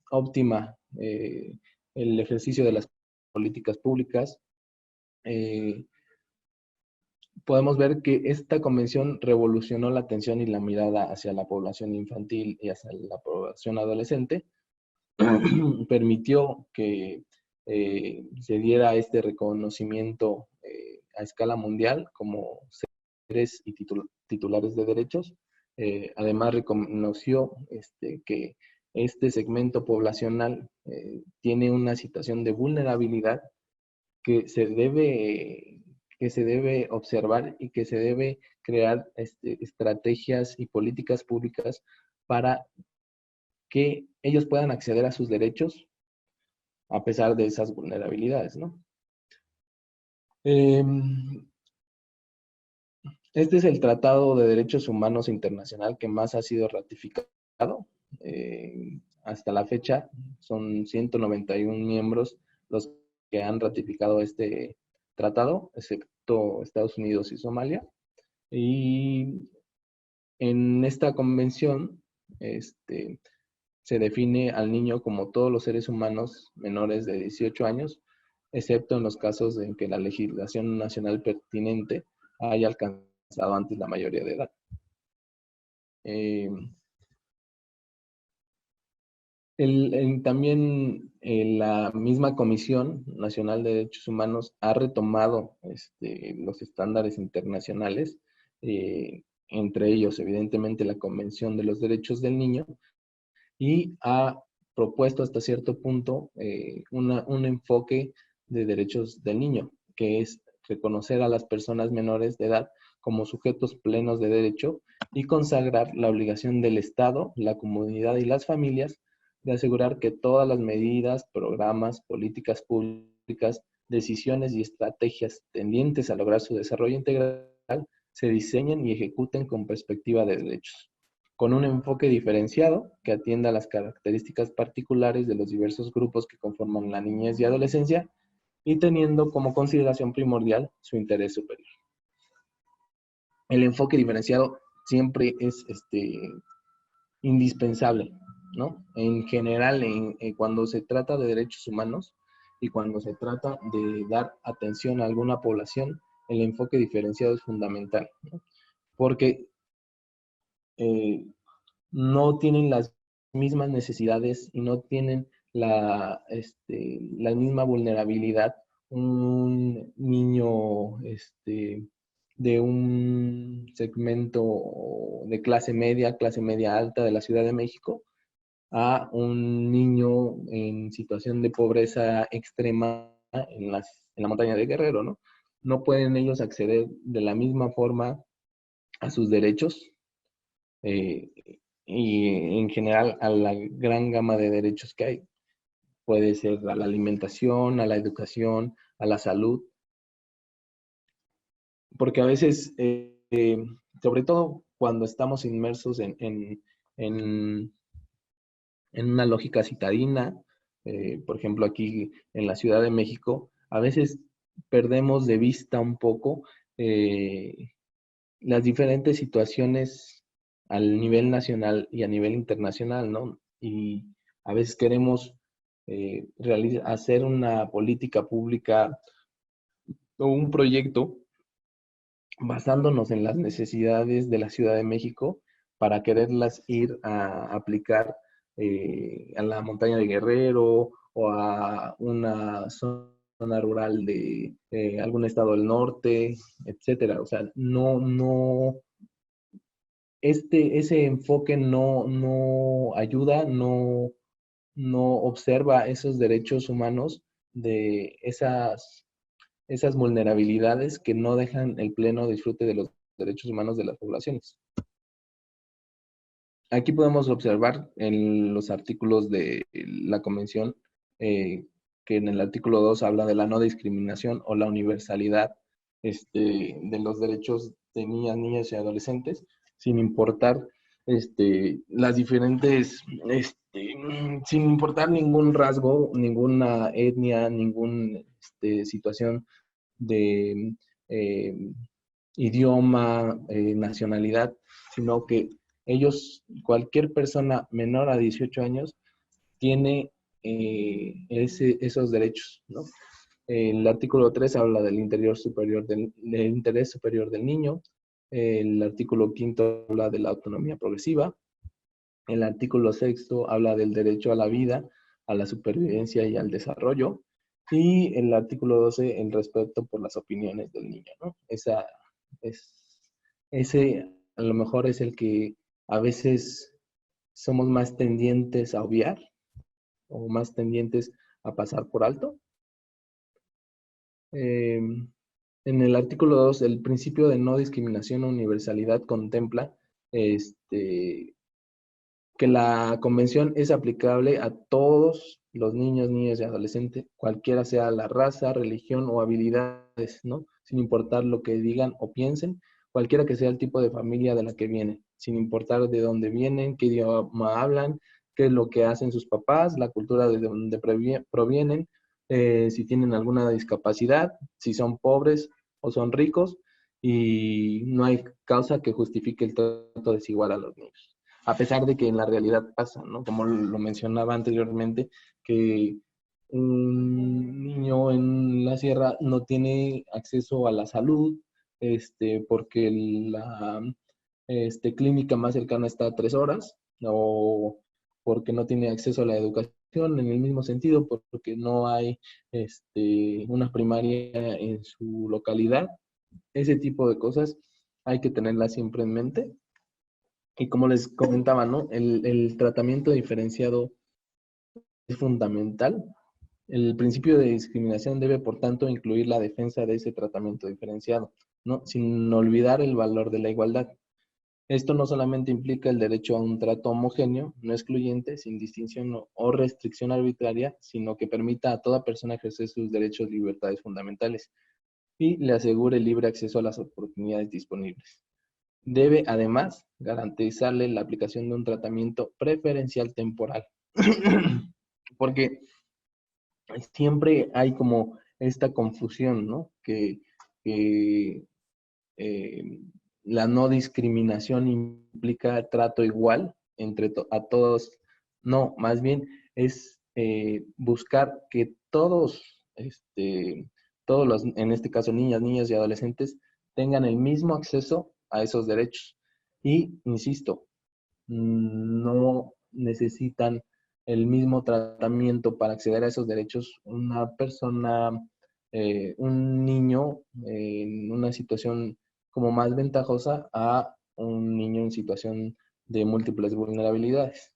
óptima el ejercicio de las políticas públicas. Podemos ver que esta convención revolucionó la atención y la mirada hacia la población infantil y hacia la población adolescente. Permitió que se diera este reconocimiento a escala mundial como seres y titulares de derechos. Además, reconoció que este segmento poblacional tiene una situación de vulnerabilidad que se debe observar y que se debe crear estrategias y políticas públicas para que ellos puedan acceder a sus derechos a pesar de esas vulnerabilidades, ¿no? Este es el Tratado de Derechos Humanos Internacional que más ha sido ratificado. Hasta la fecha son 191 miembros los que han ratificado este tratado, excepto Estados Unidos y Somalia. Y en esta convención se define al niño como todos los seres humanos menores de 18 años, excepto en los casos en que la legislación nacional pertinente haya alcanzado antes la mayoría de edad. También la misma Comisión Nacional de Derechos Humanos ha retomado los estándares internacionales, entre ellos evidentemente la Convención de los Derechos del Niño, y ha propuesto hasta cierto punto un enfoque de derechos del niño, que es reconocer a las personas menores de edad como sujetos plenos de derecho y consagrar la obligación del Estado, la comunidad y las familias de asegurar que todas las medidas, programas, políticas públicas, decisiones y estrategias tendientes a lograr su desarrollo integral se diseñen y ejecuten con perspectiva de derechos, con un enfoque diferenciado que atienda a las características particulares de los diversos grupos que conforman la niñez y adolescencia y teniendo como consideración primordial su interés superior. El enfoque diferenciado siempre es indispensable, ¿no? En general, cuando se trata de derechos humanos y cuando se trata de dar atención a alguna población, el enfoque diferenciado es fundamental, ¿no? Porque no tienen las mismas necesidades y no tienen la misma vulnerabilidad un niño de un segmento de clase media alta de la Ciudad de México, a un niño en situación de pobreza extrema en la montaña de Guerrero, ¿no? No pueden ellos acceder de la misma forma a sus derechos y en general a la gran gama de derechos que hay. Puede ser a la alimentación, a la educación, a la salud, porque a veces, sobre todo cuando estamos inmersos en una lógica citadina, por ejemplo aquí en la Ciudad de México, a veces perdemos de vista un poco las diferentes situaciones al nivel nacional y a nivel internacional, ¿no? Y a veces queremos hacer una política pública o un proyecto basándonos en las necesidades de la Ciudad de México para quererlas ir a aplicar a la montaña de Guerrero o a una zona rural de algún estado del norte, etcétera. O sea, ese enfoque no ayuda, no observa esos derechos humanos de esas vulnerabilidades que no dejan el pleno disfrute de los derechos humanos de las poblaciones. Aquí podemos observar en los artículos de la Convención que en el artículo 2 habla de la no discriminación o la universalidad de los derechos de niñas, niños y adolescentes, sin importar las diferentes, sin importar ningún rasgo, ninguna etnia, ninguna situación de idioma, nacionalidad, sino que cualquier persona menor a 18 años tiene esos derechos, ¿no? El artículo 3 habla del interés superior del niño. El artículo 5 habla de la autonomía progresiva. El artículo 6 habla del derecho a la vida, a la supervivencia y al desarrollo. Y el artículo 12, el respeto por las opiniones del niño, ¿no? Ese a lo mejor es el que a veces somos más tendientes a obviar o más tendientes a pasar por alto. En el artículo 2, el principio de no discriminación o universalidad contempla que la convención es aplicable a todos los niños, niñas y adolescentes, cualquiera sea la raza, religión o habilidades, ¿no? Sin importar lo que digan o piensen, cualquiera que sea el tipo de familia de la que vienen, sin importar de dónde vienen, qué idioma hablan, qué es lo que hacen sus papás, la cultura de donde provienen, si tienen alguna discapacidad, si son pobres o son ricos, y no hay causa que justifique el trato desigual a los niños. A pesar de que en la realidad pasa, ¿no? Como lo mencionaba anteriormente, que un niño en la sierra no tiene acceso a la salud, porque la clínica más cercana está a 3 horas, o porque no tiene acceso a la educación en el mismo sentido, porque no hay una primaria en su localidad. Ese tipo de cosas hay que tenerlas siempre en mente. Y como les comentaba, ¿no? El tratamiento diferenciado es fundamental. El principio de discriminación debe, por tanto, incluir la defensa de ese tratamiento diferenciado, ¿no? Sin olvidar el valor de la igualdad. Esto no solamente implica el derecho a un trato homogéneo, no excluyente, sin distinción o restricción arbitraria, sino que permita a toda persona ejercer sus derechos y libertades fundamentales y le asegure libre acceso a las oportunidades disponibles. Debe, además, garantizarle la aplicación de un tratamiento preferencial temporal. Porque siempre hay como esta confusión, ¿no? Que eh, la no discriminación implica trato igual a todos. No, más bien es buscar que todos los, en este caso niñas, niños y adolescentes, tengan el mismo acceso a esos derechos. Y, insisto, no necesitan el mismo tratamiento para acceder a esos derechos una persona, un niño en una situación como más ventajosa a un niño en situación de múltiples vulnerabilidades.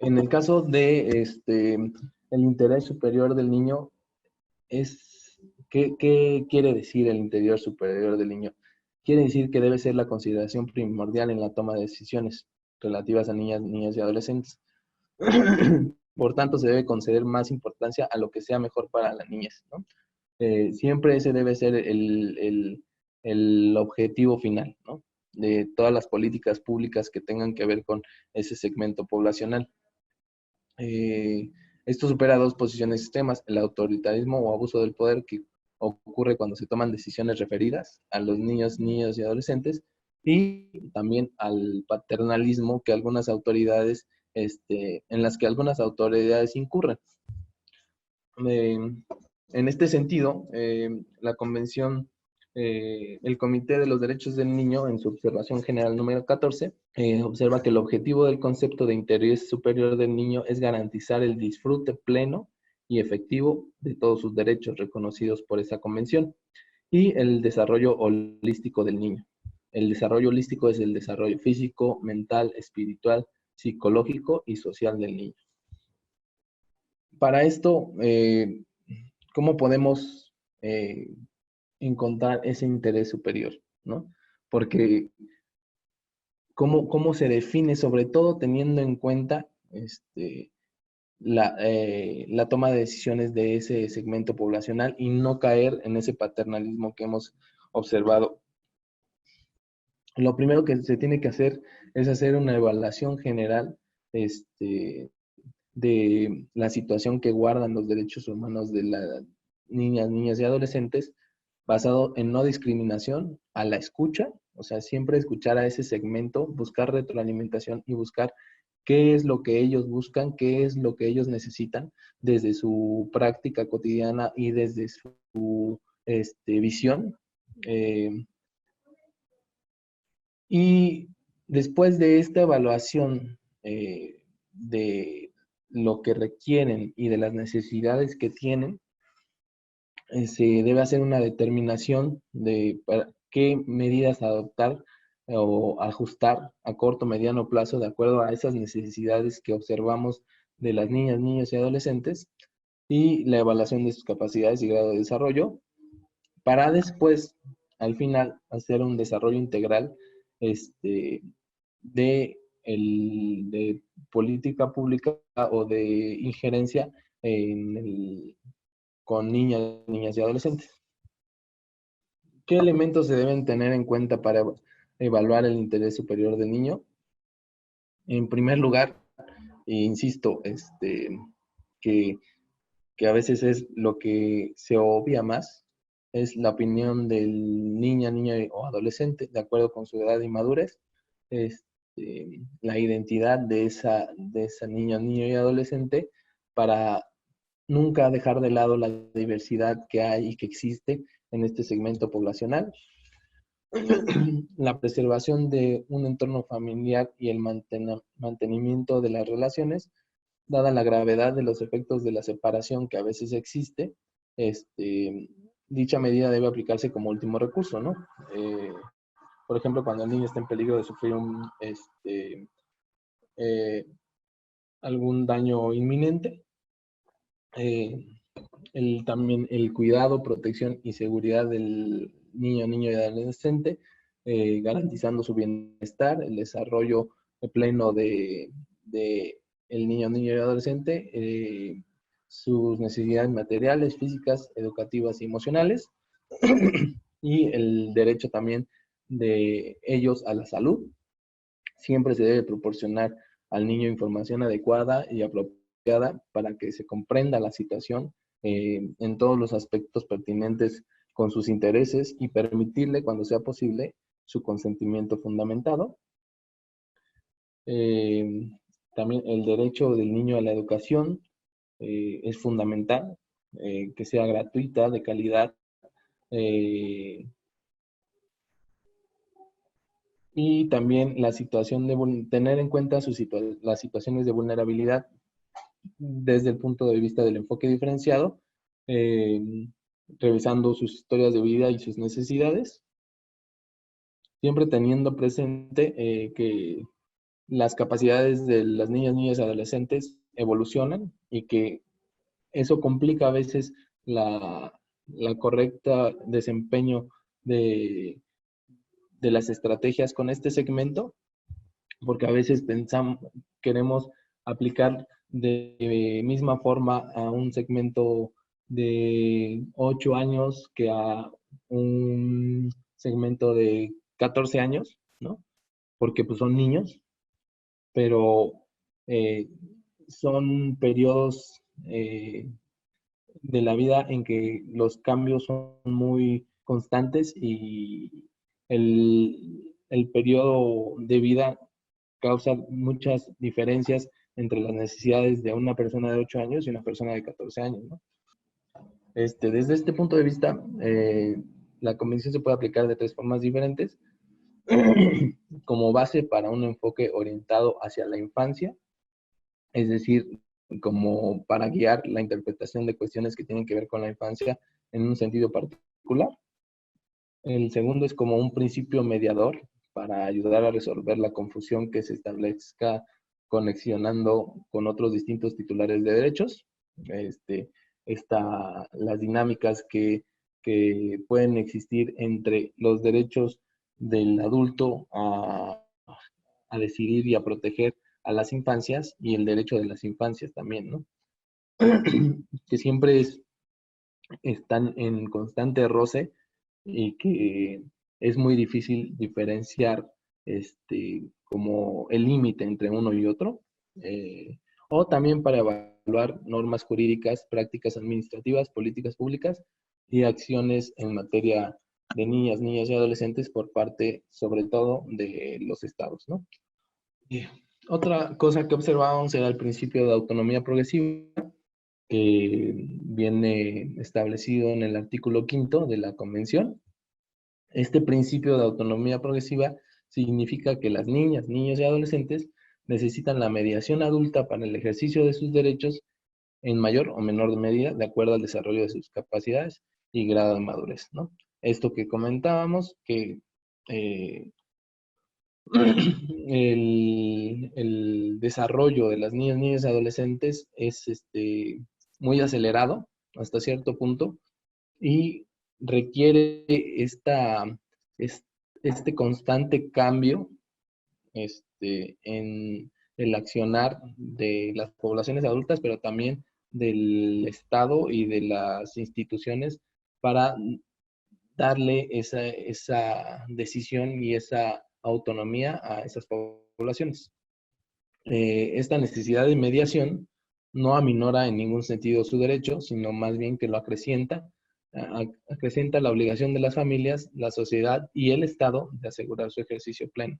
En el caso de el interés superior del niño, ¿qué quiere decir el interés superior del niño? Quiere decir que debe ser la consideración primordial en la toma de decisiones relativas a niñas, niños y adolescentes. Por tanto, se debe conceder más importancia a lo que sea mejor para las niñas, ¿no? Siempre ese debe ser el objetivo final, ¿no? de todas las políticas públicas que tengan que ver con ese segmento poblacional. Esto supera dos posiciones extremas: el autoritarismo o abuso del poder que ocurre cuando se toman decisiones referidas a los niños y adolescentes, y también al paternalismo que algunas autoridades, en las que algunas autoridades incurren. En este sentido, la Convención, el Comité de los Derechos del Niño, en su observación general número 14, observa que el objetivo del concepto de interés superior del niño es garantizar el disfrute pleno y efectivo de todos sus derechos reconocidos por esa convención y el desarrollo holístico del niño. El desarrollo holístico es el desarrollo físico, mental, espiritual, psicológico y social del niño. Para esto, ¿cómo podemos encontrar ese interés superior, ¿no? Porque ¿cómo se define, sobre todo teniendo en cuenta la toma de decisiones de ese segmento poblacional y no caer en ese paternalismo que hemos observado? Lo primero que se tiene que hacer es hacer una evaluación general de la situación que guardan los derechos humanos de las niñas y adolescentes, basado en no discriminación, a la escucha, o sea, siempre escuchar a ese segmento, buscar retroalimentación y buscar qué es lo que ellos buscan, qué es lo que ellos necesitan desde su práctica cotidiana y desde su visión. Y después de esta evaluación de lo que requieren y de las necesidades que tienen, se debe hacer una determinación de qué medidas adoptar o ajustar a corto o mediano plazo de acuerdo a esas necesidades que observamos de las niñas, niños y adolescentes, y la evaluación de sus capacidades y grado de desarrollo, para después, al final, hacer un desarrollo integral de política pública o de injerencia con niñas y adolescentes. ¿Qué elementos se deben tener en cuenta para evaluar el interés superior del niño? En primer lugar, insisto, que a veces es lo que se obvia más, es la opinión del niño o adolescente, de acuerdo con su edad y madurez, la identidad de esa niño y adolescente, para nunca dejar de lado la diversidad que hay y que existe en este segmento poblacional. La preservación de un entorno familiar y el mantenimiento de las relaciones, dada la gravedad de los efectos de la separación que a veces existe. Dicha medida debe aplicarse como último recurso, ¿no? Por ejemplo, cuando el niño está en peligro de sufrir algún daño inminente, también el cuidado, protección y seguridad del niño y adolescente, garantizando su bienestar, el desarrollo pleno de el niño y adolescente, sus necesidades materiales, físicas, educativas y emocionales, y el derecho también de ellos a la salud. Siempre se debe proporcionar al niño información adecuada y apropiada para que se comprenda la situación en todos los aspectos pertinentes con sus intereses y permitirle, cuando sea posible, su consentimiento fundamentado. También el derecho del niño a la educación es fundamental, que sea gratuita, de calidad, y también la situación de tener en cuenta las situaciones de vulnerabilidad desde el punto de vista del enfoque diferenciado, revisando sus historias de vida y sus necesidades, siempre teniendo presente que las capacidades de las niñas y adolescentes evolucionan y que eso complica a veces la correcta desempeño de las estrategias con este segmento, porque a veces queremos aplicar de misma forma a un segmento de 8 años que a un segmento de 14 años, ¿no? Porque pues son niños, pero son periodos de la vida en que los cambios son muy constantes y el periodo de vida causa muchas diferencias entre las necesidades de una persona de 8 años y una persona de 14 años, ¿no? Desde este punto de vista, la convención se puede aplicar de 3 formas diferentes, como base para un enfoque orientado hacia la infancia, es decir, como para guiar la interpretación de cuestiones que tienen que ver con la infancia en un sentido particular. El segundo es como un principio mediador para ayudar a resolver la confusión que se establezca conexionando con otros distintos titulares de derechos. Las dinámicas que pueden existir entre los derechos del adulto a decidir y a proteger a las infancias y el derecho de las infancias también, ¿no? Que siempre están en constante roce y que es muy difícil diferenciar como el límite entre uno y otro, o también para evaluar normas jurídicas, prácticas administrativas, políticas públicas y acciones en materia de niñas, niñas y adolescentes por parte, sobre todo, de los estados, ¿no? Otra cosa que observábamos era el principio de autonomía progresiva, que viene establecido en el artículo 5 de la Convención. Este principio de autonomía progresiva significa que las niñas, niños y adolescentes necesitan la mediación adulta para el ejercicio de sus derechos en mayor o menor medida, de acuerdo al desarrollo de sus capacidades y grado de madurez, ¿no? Esto que comentábamos, que el desarrollo de las niñas, niñas y adolescentes es muy acelerado hasta cierto punto y requiere este constante cambio en el accionar de las poblaciones adultas, pero también del Estado y de las instituciones para darle esa decisión y esa autonomía a esas poblaciones. Esta necesidad de mediación no aminora en ningún sentido su derecho, sino más bien que lo acrecienta la obligación de las familias, la sociedad y el Estado de asegurar su ejercicio pleno,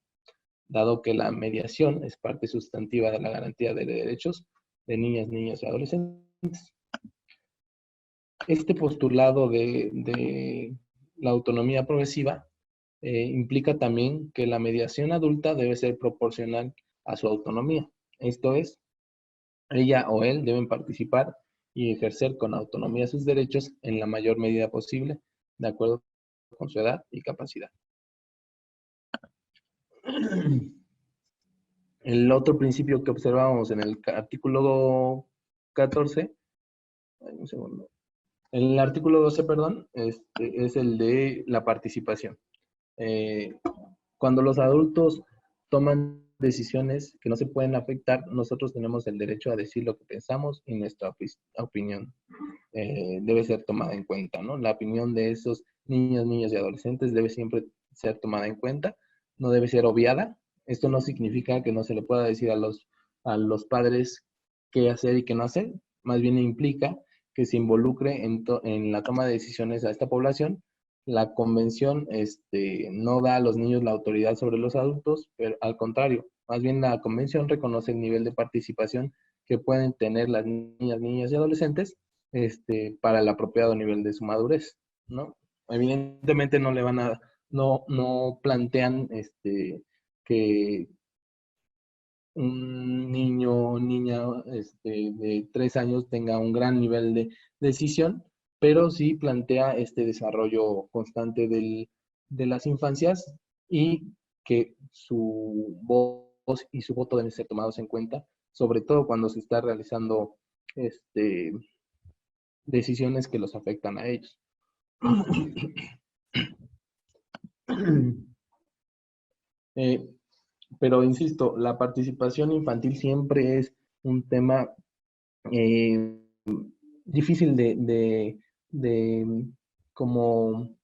dado que la mediación es parte sustantiva de la garantía de derechos de niñas, niños y adolescentes. Este postulado de la autonomía progresiva implica también que la mediación adulta debe ser proporcional a su autonomía. Esto es, ella o él deben participar y ejercer con autonomía sus derechos en la mayor medida posible, de acuerdo con su edad y capacidad. El otro principio que observamos en el artículo 14, un segundo, en el artículo 12, perdón, es el de la participación. Cuando los adultos toman decisiones que no se pueden afectar, nosotros tenemos el derecho a decir lo que pensamos y nuestra opinión debe ser tomada en cuenta, ¿no? La opinión de esos niños, niñas y adolescentes debe siempre ser tomada en cuenta, no debe ser obviada. Esto no significa que no se le pueda decir a los padres qué hacer y qué no hacer, más bien implica que se involucre en la toma de decisiones a esta población. La convención no da a los niños la autoridad sobre los adultos, pero al contrario, más bien la convención reconoce el nivel de participación que pueden tener las niñas, niñas y adolescentes para el apropiado nivel de su madurez, ¿no? Evidentemente no plantean que un niño o niña de 3 años tenga un gran nivel de decisión, pero sí plantea este desarrollo constante de las infancias y que su voz y su voto deben ser tomados en cuenta, sobre todo cuando se está realizando decisiones que los afectan a ellos. Pero insisto, la participación infantil siempre es un tema difícil de como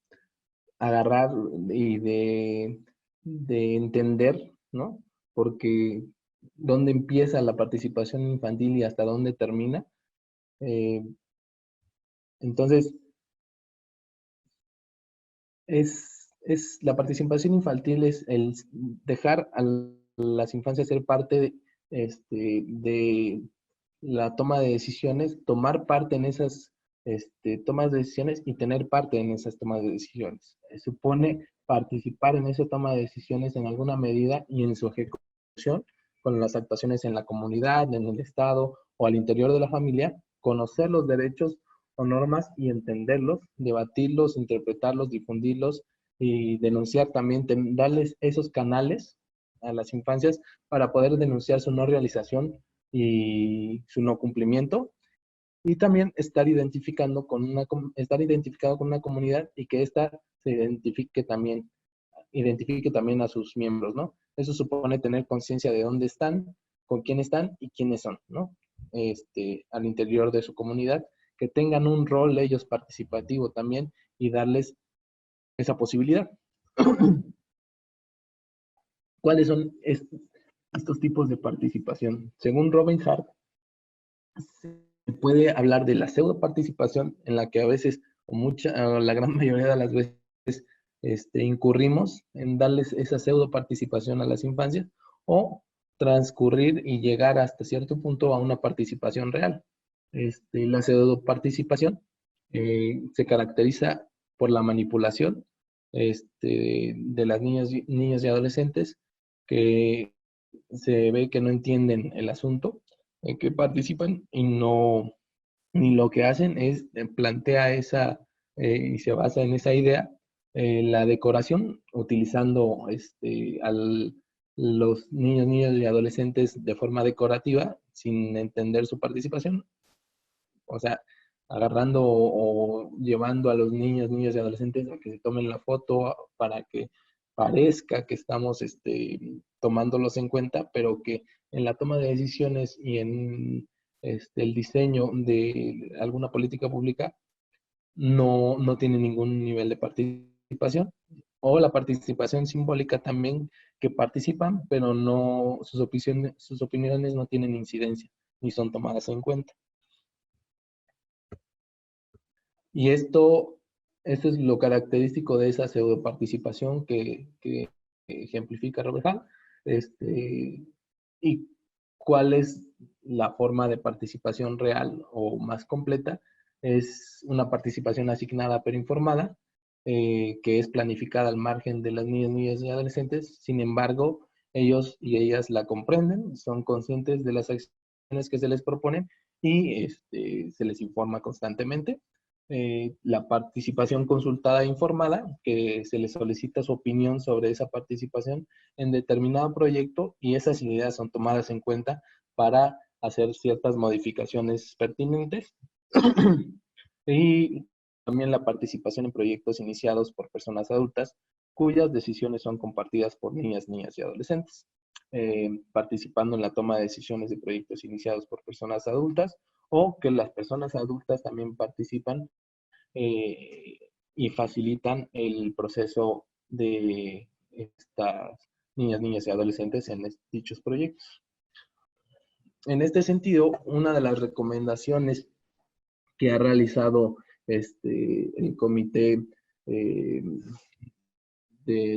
agarrar y de de entender, ¿no? Porque dónde empieza la participación infantil y hasta dónde termina. Entonces, la participación infantil es el dejar a las infancias ser parte de la toma de decisiones, tomar parte en esas tomas de decisiones y tener parte en esas tomas de decisiones. Supone participar en esa toma de decisiones en alguna medida y en su ejecución con las actuaciones en la comunidad, en el Estado o al interior de la familia, conocer los derechos o normas y entenderlos, debatirlos, interpretarlos, difundirlos y denunciar también, darles esos canales a las infancias para poder denunciar su no realización y su no cumplimiento, y también estar identificado con una comunidad y que ésta se identifique también a sus miembros, ¿no? Eso supone tener conciencia de dónde están, con quién están y quiénes son, ¿no? Al interior de su comunidad, que tengan un rol ellos participativo también y darles esa posibilidad. ¿Cuáles son estos tipos de participación? Según Robin Hart, se puede hablar de la pseudo participación en la que a veces, o la gran mayoría de las veces, incurrimos en darles esa pseudo participación a las infancias, o transcurrir y llegar hasta cierto punto a una participación real. La pseudo participación se caracteriza por la manipulación de las niñas y adolescentes que se ve que no entienden el asunto, que participan ni lo que hacen es plantea y se basa en esa idea, la decoración, utilizando los niños y adolescentes de forma decorativa, sin entender su participación. O sea, agarrando o llevando a los niños y adolescentes a que se tomen la foto para que parezca que estamos tomándolos en cuenta, pero que en la toma de decisiones y en el diseño de alguna política pública no tiene ningún nivel de participación. O la participación simbólica también, que participan, pero no, sus opiniones no tienen incidencia ni son tomadas en cuenta. Y esto es lo característico de esa pseudoparticipación que ejemplifica Robert Hall. Y cuál es la forma de participación real o más completa. Es una participación asignada pero informada, que es planificada al margen de las niñas y adolescentes. Sin embargo, ellos y ellas la comprenden, son conscientes de las acciones que se les proponen y se les informa constantemente. La participación consultada e informada, que se les solicita su opinión sobre esa participación en determinado proyecto y esas ideas son tomadas en cuenta para hacer ciertas modificaciones pertinentes. Y también la participación en proyectos iniciados por personas adultas cuyas decisiones son compartidas por niñas y adolescentes. Participando en la toma de decisiones de proyectos iniciados por personas adultas, o que las personas adultas también participan y facilitan el proceso de estas niñas y adolescentes en dichos proyectos. En este sentido, una de las recomendaciones que ha realizado el Comité de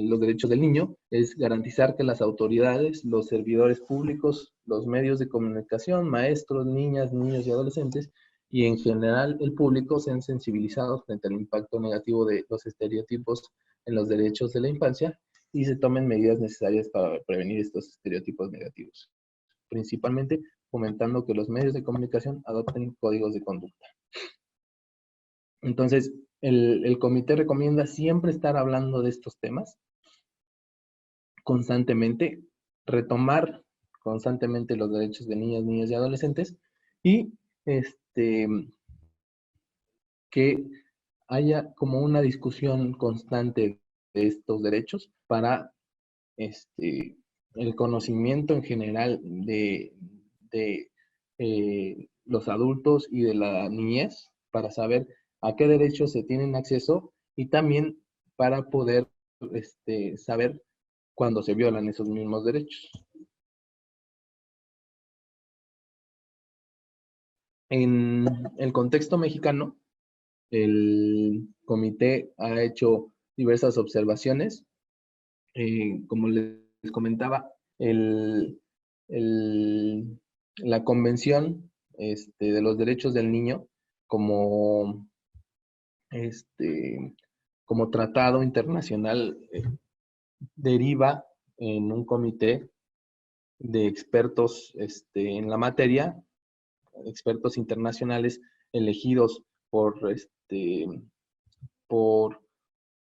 los Derechos del Niño es garantizar que las autoridades, los servidores públicos, los medios de comunicación, maestros, niñas, niños y adolescentes, y en general el público sean sensibilizados frente al impacto negativo de los estereotipos en los derechos de la infancia y se tomen medidas necesarias para prevenir estos estereotipos negativos, principalmente fomentando que los medios de comunicación adopten códigos de conducta. Entonces, el comité recomienda siempre estar hablando de estos temas constantemente, retomar constantemente los derechos de niñas, niños y adolescentes y que haya como una discusión constante de estos derechos para el conocimiento en general de los adultos y de la niñez, para saber a qué derechos se tienen acceso y también para poder saber cuando se violan esos mismos derechos. En el contexto mexicano, el comité ha hecho diversas observaciones. Como les comentaba, la Convención de los Derechos del Niño como, como tratado internacional deriva en un comité de expertos en la materia, expertos internacionales elegidos por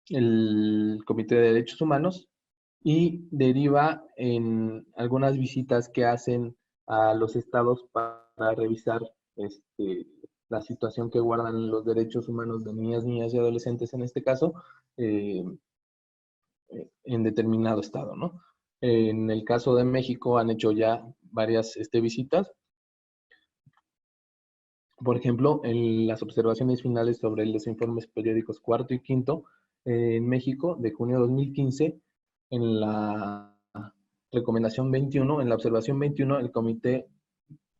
el Comité de Derechos Humanos, y deriva en algunas visitas que hacen a los estados para revisar la situación que guardan los derechos humanos de niñas, niñas y adolescentes, en este caso, en determinado estado, ¿no? En el caso de México han hecho ya varias visitas. Por ejemplo, en las observaciones finales sobre los informes periódicos cuarto y quinto en México de junio de 2015, en la recomendación 21, en la observación 21, el comité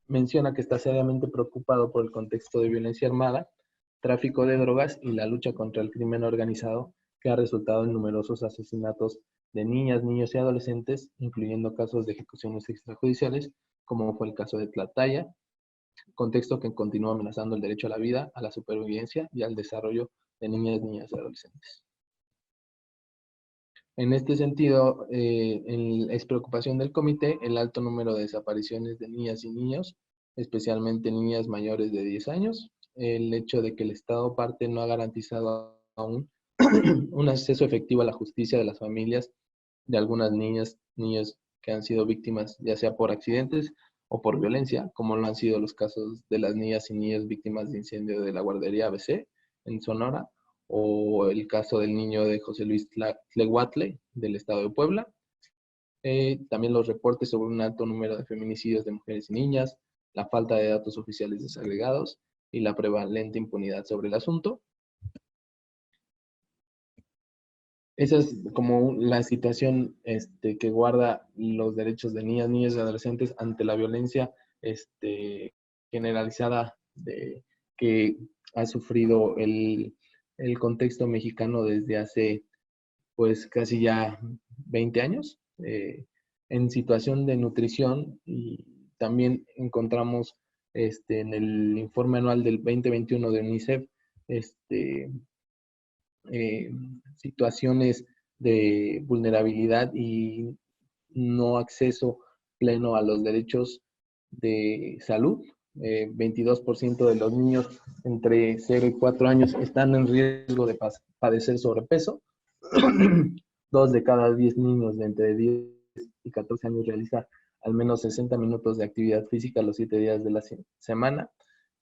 menciona que está seriamente preocupado por el contexto de violencia armada, tráfico de drogas y la lucha contra el crimen organizado, que ha resultado en numerosos asesinatos de niñas, niños y adolescentes, incluyendo casos de ejecuciones extrajudiciales, como fue el caso de Tlahtaya, contexto que continúa amenazando el derecho a la vida, a la supervivencia y al desarrollo de niñas, niñas y adolescentes. En este sentido, es preocupación del comité el alto número de desapariciones de niñas y niños, especialmente niñas mayores de 10 años, el hecho de que el Estado parte no ha garantizado aún un acceso efectivo a la justicia de las familias de algunas niñas, niños que han sido víctimas ya sea por accidentes o por violencia, como lo han sido los casos de las niñas y niños víctimas de incendio de la guardería ABC en Sonora, o el caso del niño de José Luis Tlehuatle del estado de Puebla. También los reportes sobre un alto número de feminicidios de mujeres y niñas, la falta de datos oficiales desagregados y la prevalente impunidad sobre el asunto. Esa es como la situación que guarda los derechos de niñas, niños y adolescentes ante la violencia generalizada que ha sufrido el contexto mexicano desde hace pues casi ya 20 años. En situación de nutrición, y también encontramos en el informe anual del 2021 de UNICEF situaciones de vulnerabilidad y no acceso pleno a los derechos de salud. 22% de los niños entre 0 y 4 años están en riesgo de padecer sobrepeso. 2 de cada 10 niños de entre 10 y 14 años realiza al menos 60 minutos de actividad física los 7 días de la semana,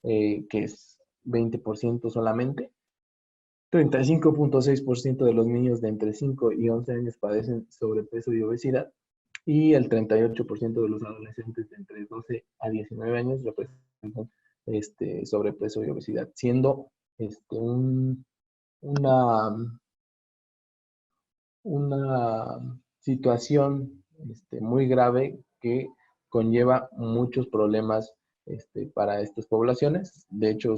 que es 20% solamente. 35.6% de los niños de entre 5 y 11 años padecen sobrepeso y obesidad, y el 38% de los adolescentes de entre 12 a 19 años representan sobrepeso y obesidad, siendo una situación muy grave que conlleva muchos problemas para estas poblaciones. De hecho,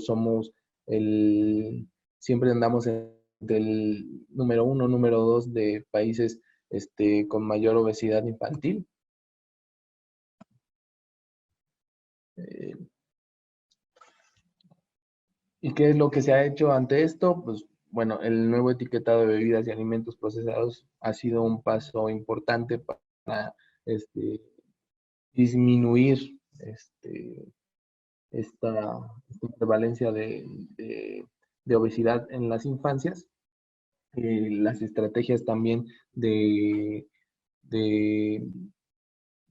siempre andamos entre el número 1, número 2 de países con mayor obesidad infantil. ¿Y qué es lo que se ha hecho ante esto? Pues bueno, el nuevo etiquetado de bebidas y alimentos procesados ha sido un paso importante para disminuir esta prevalencia de obesidad en las infancias. Las estrategias también de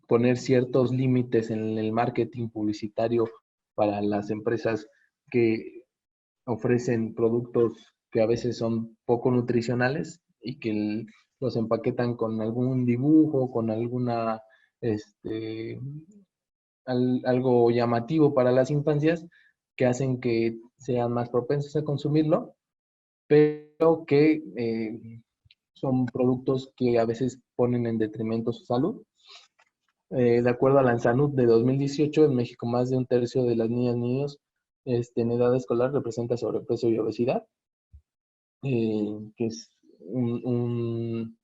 poner ciertos límites en el marketing publicitario para las empresas que ofrecen productos que a veces son poco nutricionales y que los empaquetan con algún dibujo, con alguna algo llamativo para las infancias, que hacen que sean más propensos a consumirlo, pero que son productos que a veces ponen en detrimento su salud. De acuerdo a la Ansanud de 2018, en México más de un tercio de las niñas y niños en edad escolar representa sobrepeso y obesidad, que es un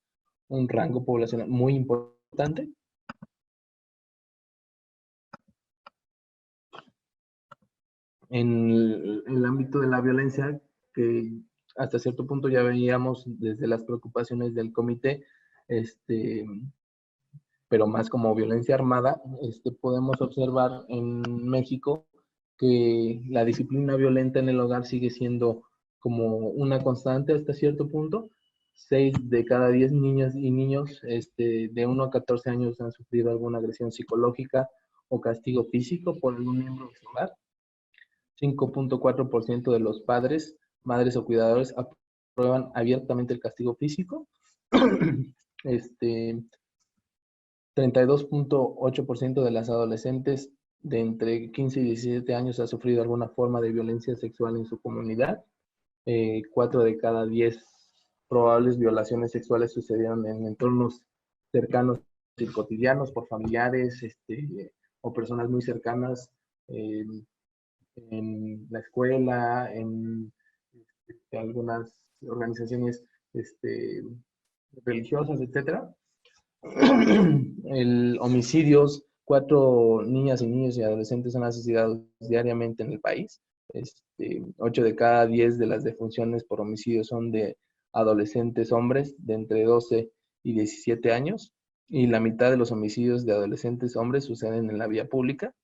rango poblacional muy importante. En el ámbito de la violencia, que hasta cierto punto ya veíamos desde las preocupaciones del comité, pero más como violencia armada, podemos observar en México que la disciplina violenta en el hogar sigue siendo como una constante hasta cierto punto. 6 de cada 10 niñas y niños de 1 a 14 años han sufrido alguna agresión psicológica o castigo físico por algún miembro de su hogar. 5.4% de los padres, madres o cuidadores aprueban abiertamente el castigo físico. 32.8% de las adolescentes de entre 15 y 17 años ha sufrido alguna forma de violencia sexual en su comunidad. 4 de cada 10 probables violaciones sexuales sucedieron en entornos cercanos y cotidianos por familiares o personas muy cercanas, en la escuela, en algunas organizaciones religiosas, etcétera. Homicidios, 4 niñas y niños y adolescentes son asesinados diariamente en el país. 8 de cada 10 de las defunciones por homicidio son de adolescentes hombres de entre 12 y 17 años, y la mitad de los homicidios de adolescentes hombres suceden en la vía pública.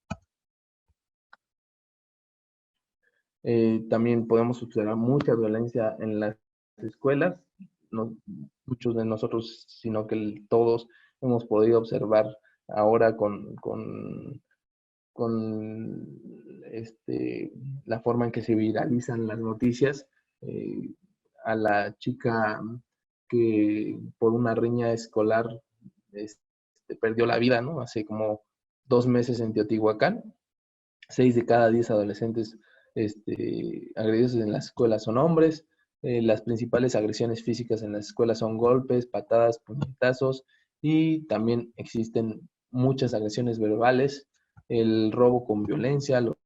También podemos observar mucha violencia en las escuelas. No muchos de nosotros, sino que todos hemos podido observar ahora con la forma en que se viralizan las noticias, a la chica que por una riña escolar perdió la vida, ¿no? Hace como 2 meses en Teotihuacán. 6 de cada 10 adolescentes agredidos en las escuelas son hombres. Las principales agresiones físicas en las escuelas son golpes, patadas, puñetazos, y también existen muchas agresiones verbales, el robo con violencia, los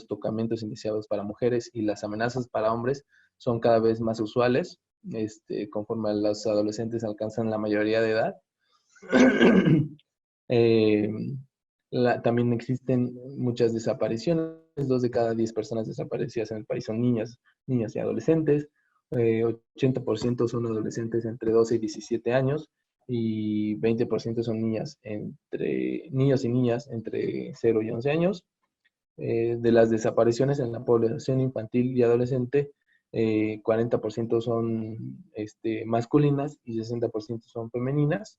tocamientos indeseados para mujeres y las amenazas para hombres son cada vez más usuales conforme los adolescentes alcanzan la mayoría de edad. También existen muchas desapariciones. 2 de cada 10 personas desaparecidas en el país son niñas y adolescentes. 80% son adolescentes entre 12 y 17 años y 20% son niños y niñas entre 0 y 11 años. De las desapariciones en la población infantil y adolescente, 40% son masculinas y 60% son femeninas.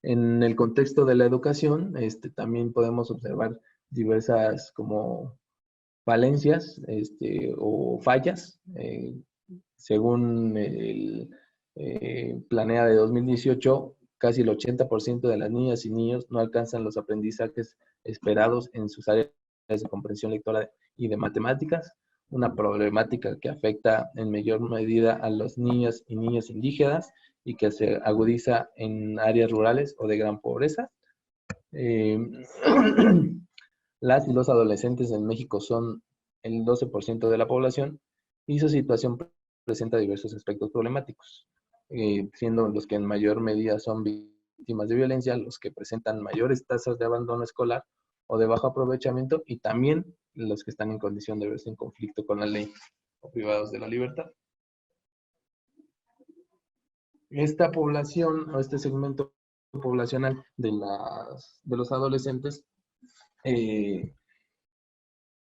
En el contexto de la educación, también podemos observar diversas como falencias o fallas. Según el Planea de 2018, casi el 80% de las niñas y niños no alcanzan los aprendizajes esperados en sus áreas de comprensión lectora y de matemáticas, una problemática que afecta en mayor medida a los niños y niñas indígenas y que se agudiza en áreas rurales o de gran pobreza. Las y los adolescentes en México son el 12% de la población y su situación presenta diversos aspectos problemáticos, siendo los que en mayor medida son víctimas de violencia, los que presentan mayores tasas de abandono escolar o de bajo aprovechamiento, y también los que están en condición de verse en conflicto con la ley o privados de la libertad. Esta población o este segmento poblacional de los adolescentes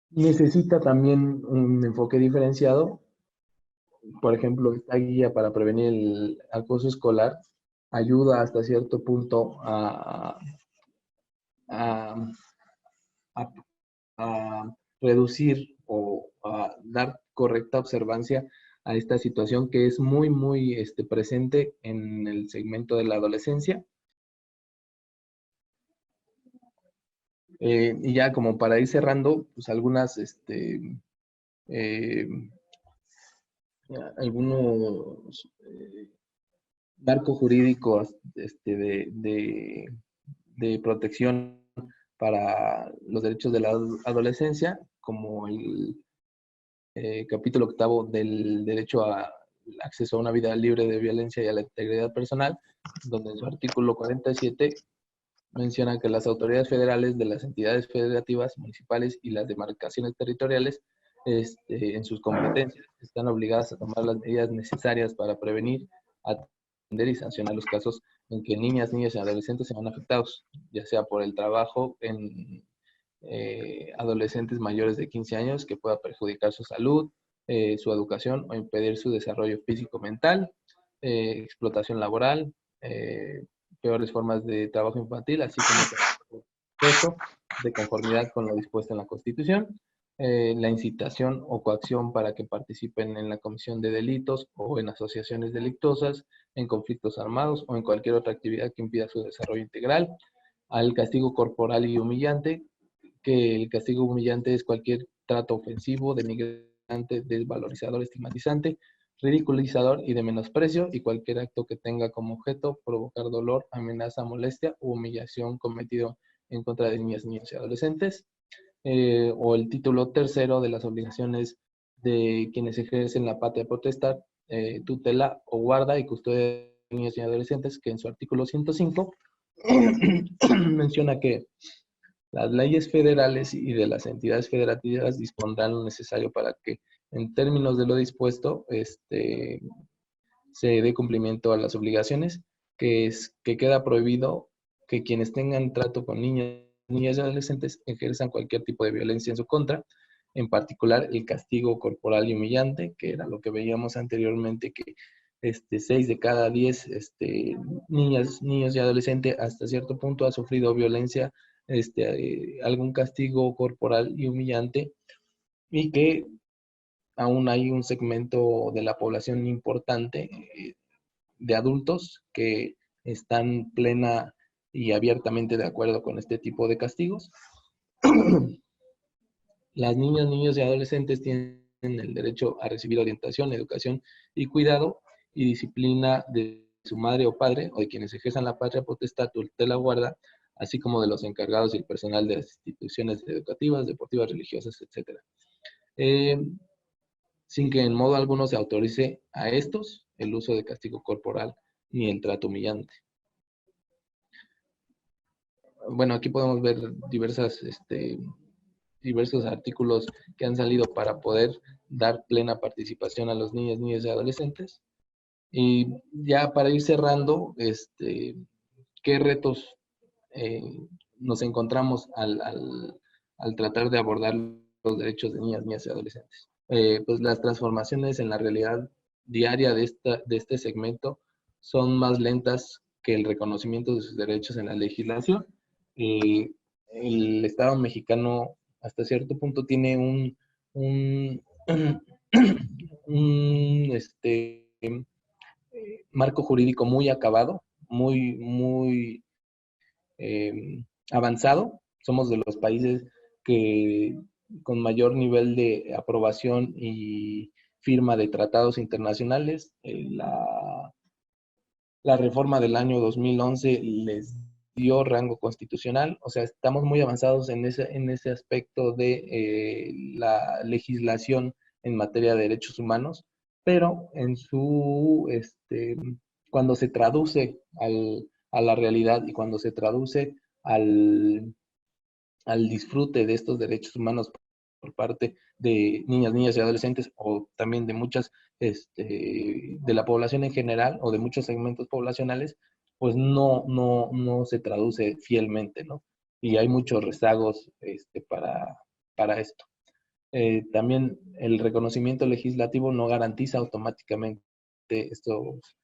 necesita también un enfoque diferenciado. Por ejemplo, esta guía para prevenir el acoso escolar ayuda hasta cierto punto a reducir o a dar correcta observancia a esta situación que es muy, muy presente en el segmento de la adolescencia. Y ya como para ir cerrando, pues algunas algunos marcos jurídicos de protección para los derechos de la adolescencia, como el capítulo 8 del derecho a acceso a una vida libre de violencia y a la integridad personal, donde en su artículo 47 menciona que las autoridades federales de las entidades federativas, municipales y las demarcaciones territoriales, en sus competencias, están obligadas a tomar las medidas necesarias para prevenir, atender y sancionar los casos en que niñas, niños y adolescentes sean afectados, ya sea por el trabajo en adolescentes mayores de 15 años que pueda perjudicar su salud, su educación o impedir su desarrollo físico-mental, explotación laboral, peores formas de trabajo infantil, así como eso, de conformidad con lo dispuesto en la Constitución, la incitación o coacción para que participen en la comisión de delitos o en asociaciones delictuosas, en conflictos armados o en cualquier otra actividad que impida su desarrollo integral, al castigo corporal y humillante, que el castigo humillante es cualquier trato ofensivo, denigrante, desvalorizador, estigmatizante, ridiculizador y de menosprecio, y cualquier acto que tenga como objeto provocar dolor, amenaza, molestia u humillación cometido en contra de niñas, niños y adolescentes. O el título 3 de las obligaciones de quienes ejercen la patria potestad, tutela o guarda y custodia de niños y adolescentes, que en su artículo 105 menciona que las leyes federales y de las entidades federativas dispondrán lo necesario para que, en términos de lo dispuesto, se dé cumplimiento a las obligaciones, que queda prohibido que quienes tengan trato con niñas, niñas y adolescentes ejerzan cualquier tipo de violencia en su contra, en particular el castigo corporal y humillante, que era lo que veíamos anteriormente, que 6 de cada 10 niñas, niños y adolescentes hasta cierto punto ha sufrido violencia, algún castigo corporal y humillante, y que aún hay un segmento de la población importante de adultos que están plena y abiertamente de acuerdo con este tipo de castigos. Las niñas, niños y adolescentes tienen el derecho a recibir orientación, educación y cuidado y disciplina de su madre o padre o de quienes ejerzan la patria potestad, tutela, guarda, así como de los encargados y el personal de las instituciones educativas, deportivas, religiosas, etc. Sin que en modo alguno se autorice a estos el uso de castigo corporal ni el trato humillante. Bueno, aquí podemos ver diversos artículos que han salido para poder dar plena participación a los niños, niñas y adolescentes. Y ya para ir cerrando, ¿qué retos nos encontramos al tratar de abordar los derechos de niñas, niñas y adolescentes? Pues las transformaciones en la realidad diaria de este segmento son más lentas que el reconocimiento de sus derechos en la legislación. El Estado mexicano hasta cierto punto tiene un, un marco jurídico muy acabado, muy avanzado. Somos de los países que con mayor nivel de aprobación y firma de tratados internacionales. La reforma del año 2011 les dio rango constitucional, o sea, estamos muy avanzados en ese aspecto de la legislación en materia de derechos humanos, pero cuando se traduce a la realidad y cuando se traduce al disfrute de estos derechos humanos por parte de niñas, niñas y adolescentes, o también de muchas, de la población en general, o de muchos segmentos poblacionales, pues no se traduce fielmente, ¿no? Y hay muchos rezagos para esto. También el reconocimiento legislativo no garantiza automáticamente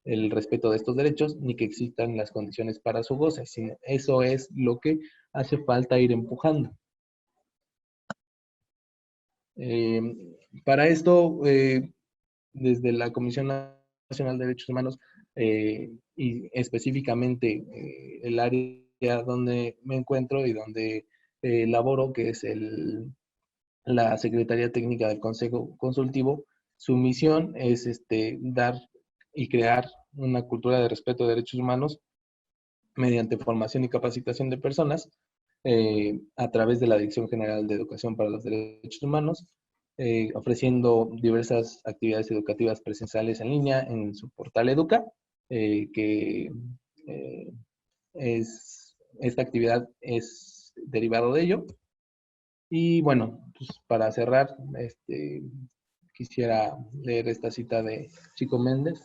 el respeto de estos derechos, ni que existan las condiciones para su goce, sino eso es lo que hace falta ir empujando. Para esto, desde la Comisión Nacional de Derechos Humanos y específicamente el área donde me encuentro y donde laboro, que es la Secretaría Técnica del Consejo Consultivo, su misión es dar y crear una cultura de respeto de derechos humanos mediante formación y capacitación de personas a través de la Dirección General de Educación para los Derechos Humanos, ofreciendo diversas actividades educativas presenciales en línea en su portal Educa, que esta actividad es derivado de ello. Y bueno, pues para cerrar, quisiera leer esta cita de Chico Méndez.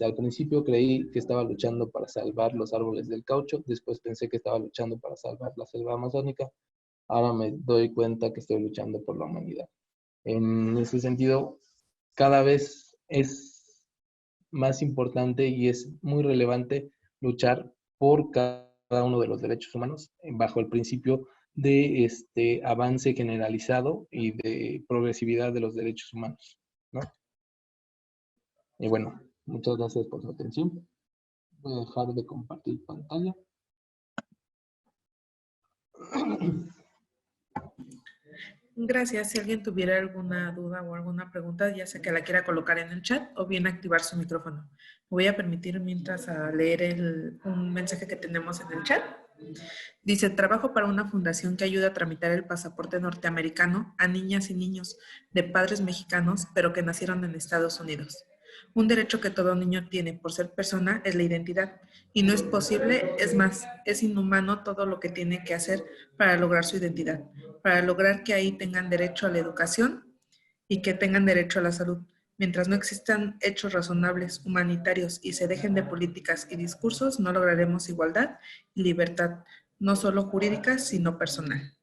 Al principio creí que estaba luchando para salvar los árboles del caucho, después pensé que estaba luchando para salvar la selva amazónica, ahora me doy cuenta que estoy luchando por la humanidad. En ese sentido, cada vez es más importante y es muy relevante luchar por cada uno de los derechos humanos bajo el principio de avance generalizado y de progresividad de los derechos humanos, ¿no? Y bueno, muchas gracias por su atención. Voy a dejar de compartir pantalla. Gracias. Si alguien tuviera alguna duda o alguna pregunta, ya sea que la quiera colocar en el chat o bien activar su micrófono. Me voy a permitir mientras a leer un mensaje que tenemos en el chat. Dice, trabajo para una fundación que ayuda a tramitar el pasaporte norteamericano a niñas y niños de padres mexicanos, pero que nacieron en Estados Unidos. Un derecho que todo niño tiene por ser persona es la identidad, y no es posible, es más, es inhumano todo lo que tiene que hacer para lograr su identidad, para lograr que ahí tengan derecho a la educación y que tengan derecho a la salud. Mientras no existan hechos razonables, humanitarios y se dejen de políticas y discursos, no lograremos igualdad y libertad, no solo jurídica, sino personal.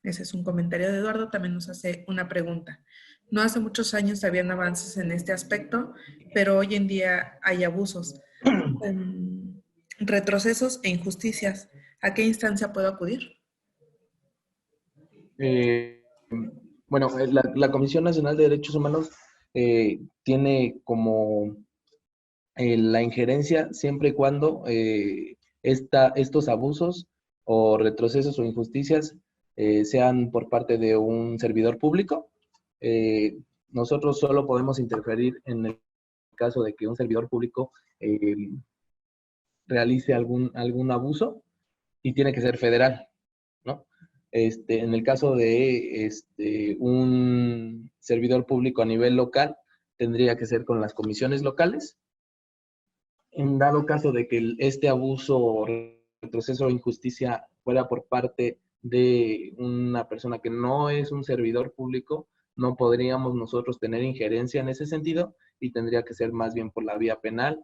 Ese es un comentario de Eduardo. También nos hace una pregunta. No hace muchos años habían avances en este aspecto, pero hoy en día hay abusos, retrocesos e injusticias. ¿A qué instancia puedo acudir? Bueno, la Comisión Nacional de Derechos Humanos tiene como la injerencia siempre y cuando estos abusos o retrocesos o injusticias sean por parte de un servidor público. Nosotros solo podemos interferir en el caso de que un servidor público realice algún abuso y tiene que ser federal, ¿no? En el caso de un servidor público a nivel local, tendría que ser con las comisiones locales. En dado caso de que este abuso, retroceso o injusticia fuera por parte de una persona que no es un servidor público, no podríamos nosotros tener injerencia en ese sentido y tendría que ser más bien por la vía penal,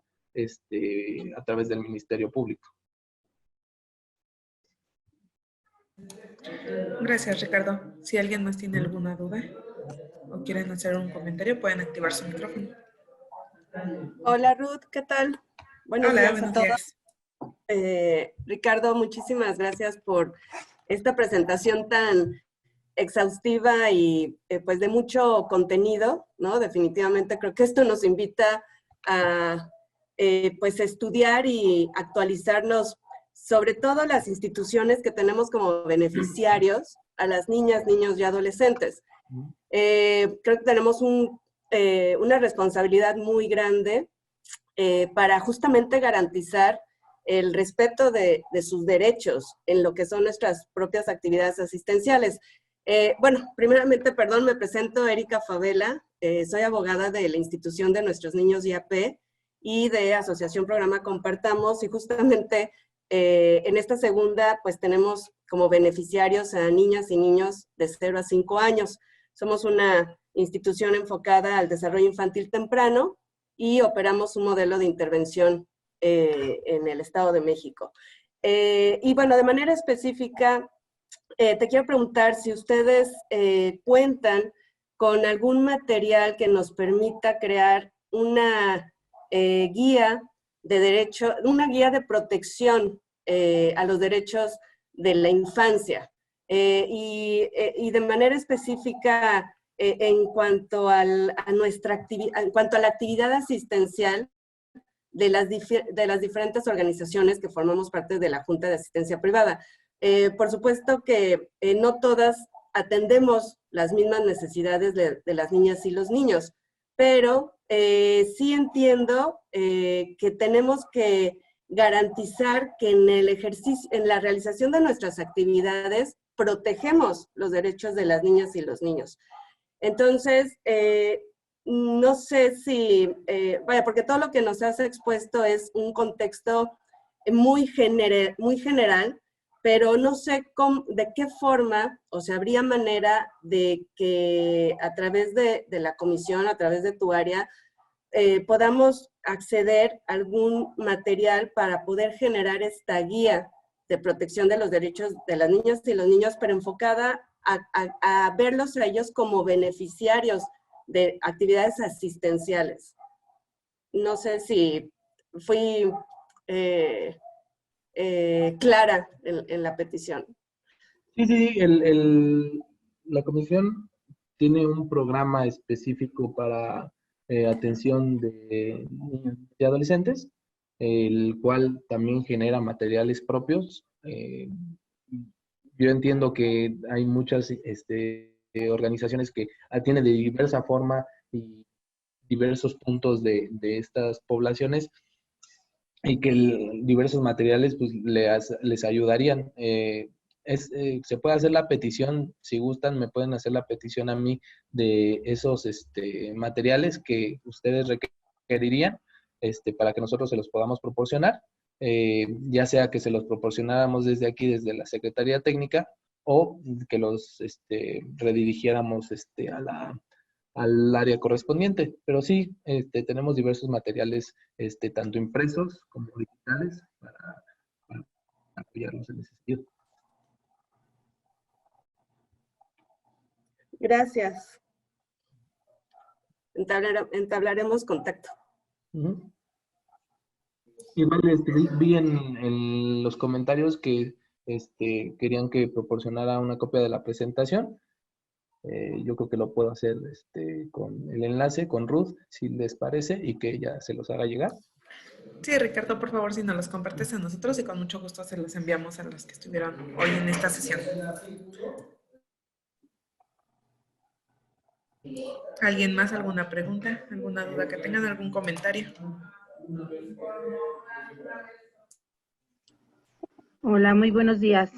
a través del Ministerio Público. Gracias, Ricardo. Si alguien más tiene alguna duda o quieren hacer un comentario, pueden activar su micrófono. Hola Ruth, ¿qué tal? Buenos Hola, días buenos a todos. días. Ricardo, muchísimas gracias por esta presentación tan exhaustiva y pues de mucho contenido, ¿no? Definitivamente creo que esto nos invita a pues estudiar y actualizarnos, sobre todo las instituciones que tenemos como beneficiarios, a las niñas, niños y adolescentes. Creo que tenemos una responsabilidad muy grande para justamente garantizar el respeto de sus derechos en lo que son nuestras propias actividades asistenciales. Bueno, primeramente, perdón, me presento Erika Favela, soy abogada de la institución de Nuestros Niños IAP y de Asociación Programa Compartamos, y justamente en esta segunda pues tenemos como beneficiarios a niñas y niños de 0 a 5 años. Somos una institución enfocada al desarrollo infantil temprano y operamos un modelo de intervención en el Estado de México. Y bueno, de manera específica, te quiero preguntar si ustedes cuentan con algún material que nos permita crear una guía de derecho, una guía de protección a los derechos de la infancia. Y de manera específica, en cuanto a nuestra actividad, en cuanto a la actividad asistencial de las diferentes organizaciones que formamos parte de la Junta de Asistencia Privada. Por supuesto que no todas atendemos las mismas necesidades de las niñas y los niños, pero sí entiendo que tenemos que garantizar que en el ejercicio, en la realización de nuestras actividades, protegemos los derechos de las niñas y los niños. Entonces, no sé si, vaya, porque todo lo que nos has expuesto es un contexto muy general, pero no sé de qué forma, o sea, habría manera de que a través de la comisión, a través de tu área, podamos acceder a algún material para poder generar esta guía de protección de los derechos de las niñas y los niños, pero enfocada a verlos a ellos como beneficiarios de actividades asistenciales. No sé si fui clara en la petición. Sí, sí, la comisión tiene un programa específico para atención de niños y adolescentes, el cual también genera materiales propios. Yo entiendo que hay muchas organizaciones que atienden de diversa forma y diversos puntos de estas poblaciones y que diversos materiales pues, les ayudarían. Se puede hacer la petición, si gustan, me pueden hacer la petición a mí de esos materiales que ustedes requerirían para que nosotros se los podamos proporcionar, ya sea que se los proporcionáramos desde aquí, desde la Secretaría Técnica, o que los redirigiéramos al área correspondiente. Pero sí, tenemos diversos materiales, tanto impresos como digitales, para apoyarlos en ese sentido. Gracias. Entablaremos contacto. Uh-huh. Igual vi en los comentarios que querían que proporcionara una copia de la presentación. Yo creo que lo puedo hacer con el enlace, con Ruth, si les parece, y que ella se los haga llegar. Sí, Ricardo, por favor, si nos los compartes a nosotros y con mucho gusto se los enviamos a los que estuvieron hoy en esta sesión. ¿Alguien más? ¿Alguna pregunta? ¿Alguna duda que tengan? ¿Algún comentario? Hola, muy buenos días.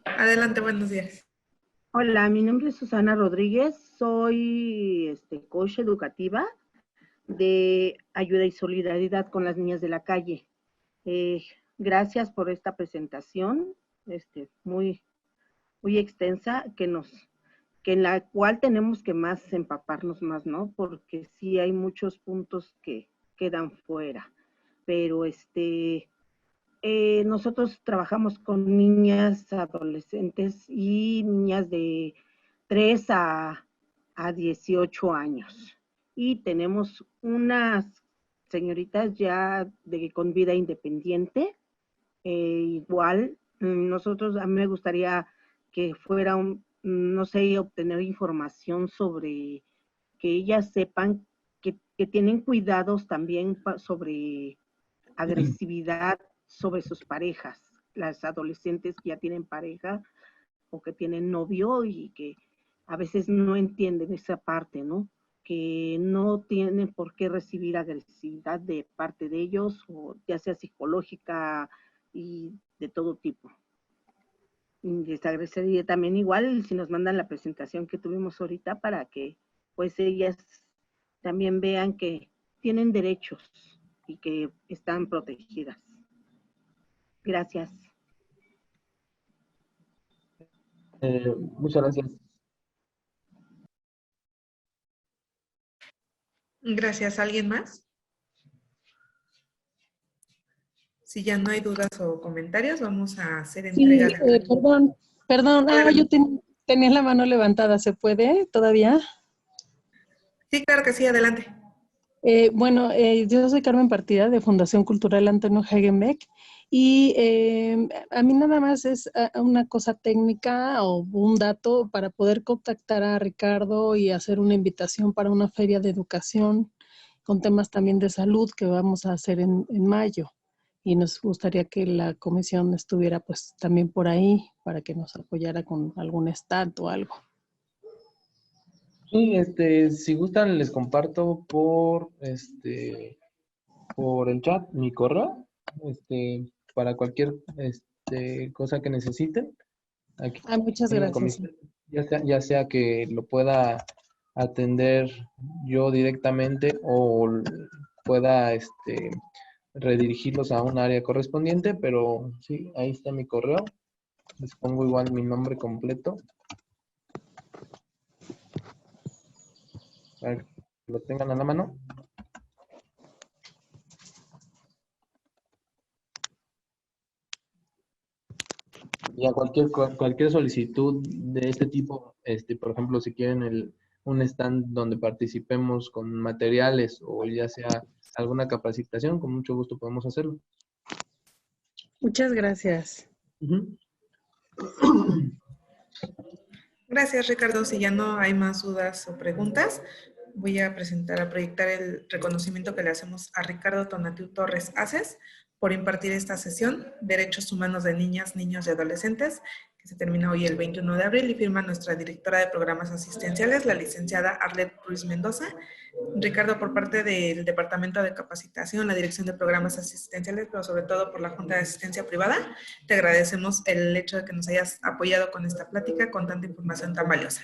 Adelante, buenos días. Hola, mi nombre es Susana Rodríguez, soy coach educativa de ayuda y solidaridad con las niñas de la calle. Gracias por esta presentación, muy extensa, que en la cual tenemos que más empaparnos más, ¿no? Porque sí hay muchos puntos que quedan fuera, pero nosotros trabajamos con niñas, adolescentes y niñas de 3 a 18 años. Y tenemos unas señoritas ya con vida independiente. Igual, nosotros, a mí me gustaría que fuera no sé, obtener información sobre que ellas sepan que tienen cuidados también sobre agresividad sobre sus parejas, las adolescentes que ya tienen pareja o que tienen novio y que a veces no entienden esa parte, ¿no? Que no tienen por qué recibir agresividad de parte de ellos, o ya sea psicológica y de todo tipo. Y les agradecería también igual si nos mandan la presentación que tuvimos ahorita para que pues ellas también vean que tienen derechos y que están protegidas. Gracias. Muchas gracias. Gracias. ¿Alguien más? Si ya no hay dudas o comentarios, vamos a hacer entrega de... Perdón. Yo tenía la mano levantada. ¿Se puede todavía? Sí, claro que sí. Adelante. Yo soy Carmen Partida de Fundación Cultural Antonio Hagenbeck y a mí nada más es una cosa técnica o un dato para poder contactar a Ricardo y hacer una invitación para una feria de educación con temas también de salud que vamos a hacer en mayo. y nos gustaría que la comisión estuviera pues también por ahí para que nos apoyara con algún stand o algo. Sí, si gustan les comparto por el chat mi correo, para cualquier cosa que necesiten. Aquí Muchas en la gracias. comisión, ya sea que lo pueda atender yo directamente o pueda redirigirlos a un área correspondiente, pero sí, ahí está mi correo. Les pongo igual mi nombre completo para que lo tengan a la mano. Y a cualquier solicitud de este tipo, por ejemplo, si quieren un stand donde participemos con materiales o ya sea alguna capacitación, con mucho gusto podemos hacerlo. Muchas gracias. Ujú. Gracias, Ricardo. Si ya no hay más dudas o preguntas, voy a proyectar el reconocimiento que le hacemos a Ricardo Tonatiuh Torres Aces por impartir esta sesión, Derechos Humanos de Niñas, Niños y Adolescentes, que se termina hoy el 21 de abril y firma nuestra directora de programas asistenciales, la licenciada Arlet Ruiz Mendoza. Ricardo, por parte del Departamento de Capacitación, la Dirección de Programas Asistenciales, pero sobre todo por la Junta de Asistencia Privada, te agradecemos el hecho de que nos hayas apoyado con esta plática, con tanta información tan valiosa.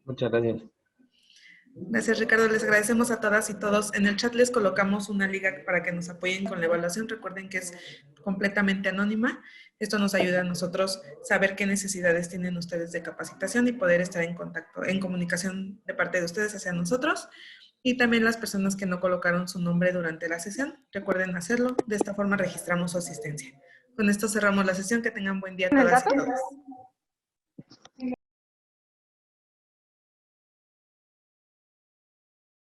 Muchas gracias. Gracias, Ricardo. Les agradecemos a todas y todos. En el chat les colocamos una liga para que nos apoyen con la evaluación. Recuerden que es completamente anónima. Esto nos ayuda a nosotros saber qué necesidades tienen ustedes de capacitación y poder estar en contacto, en comunicación de parte de ustedes hacia nosotros. Y también las personas que no colocaron su nombre durante la sesión, recuerden hacerlo. De esta forma registramos su asistencia. Con esto cerramos la sesión. Que tengan buen día a todas y todos.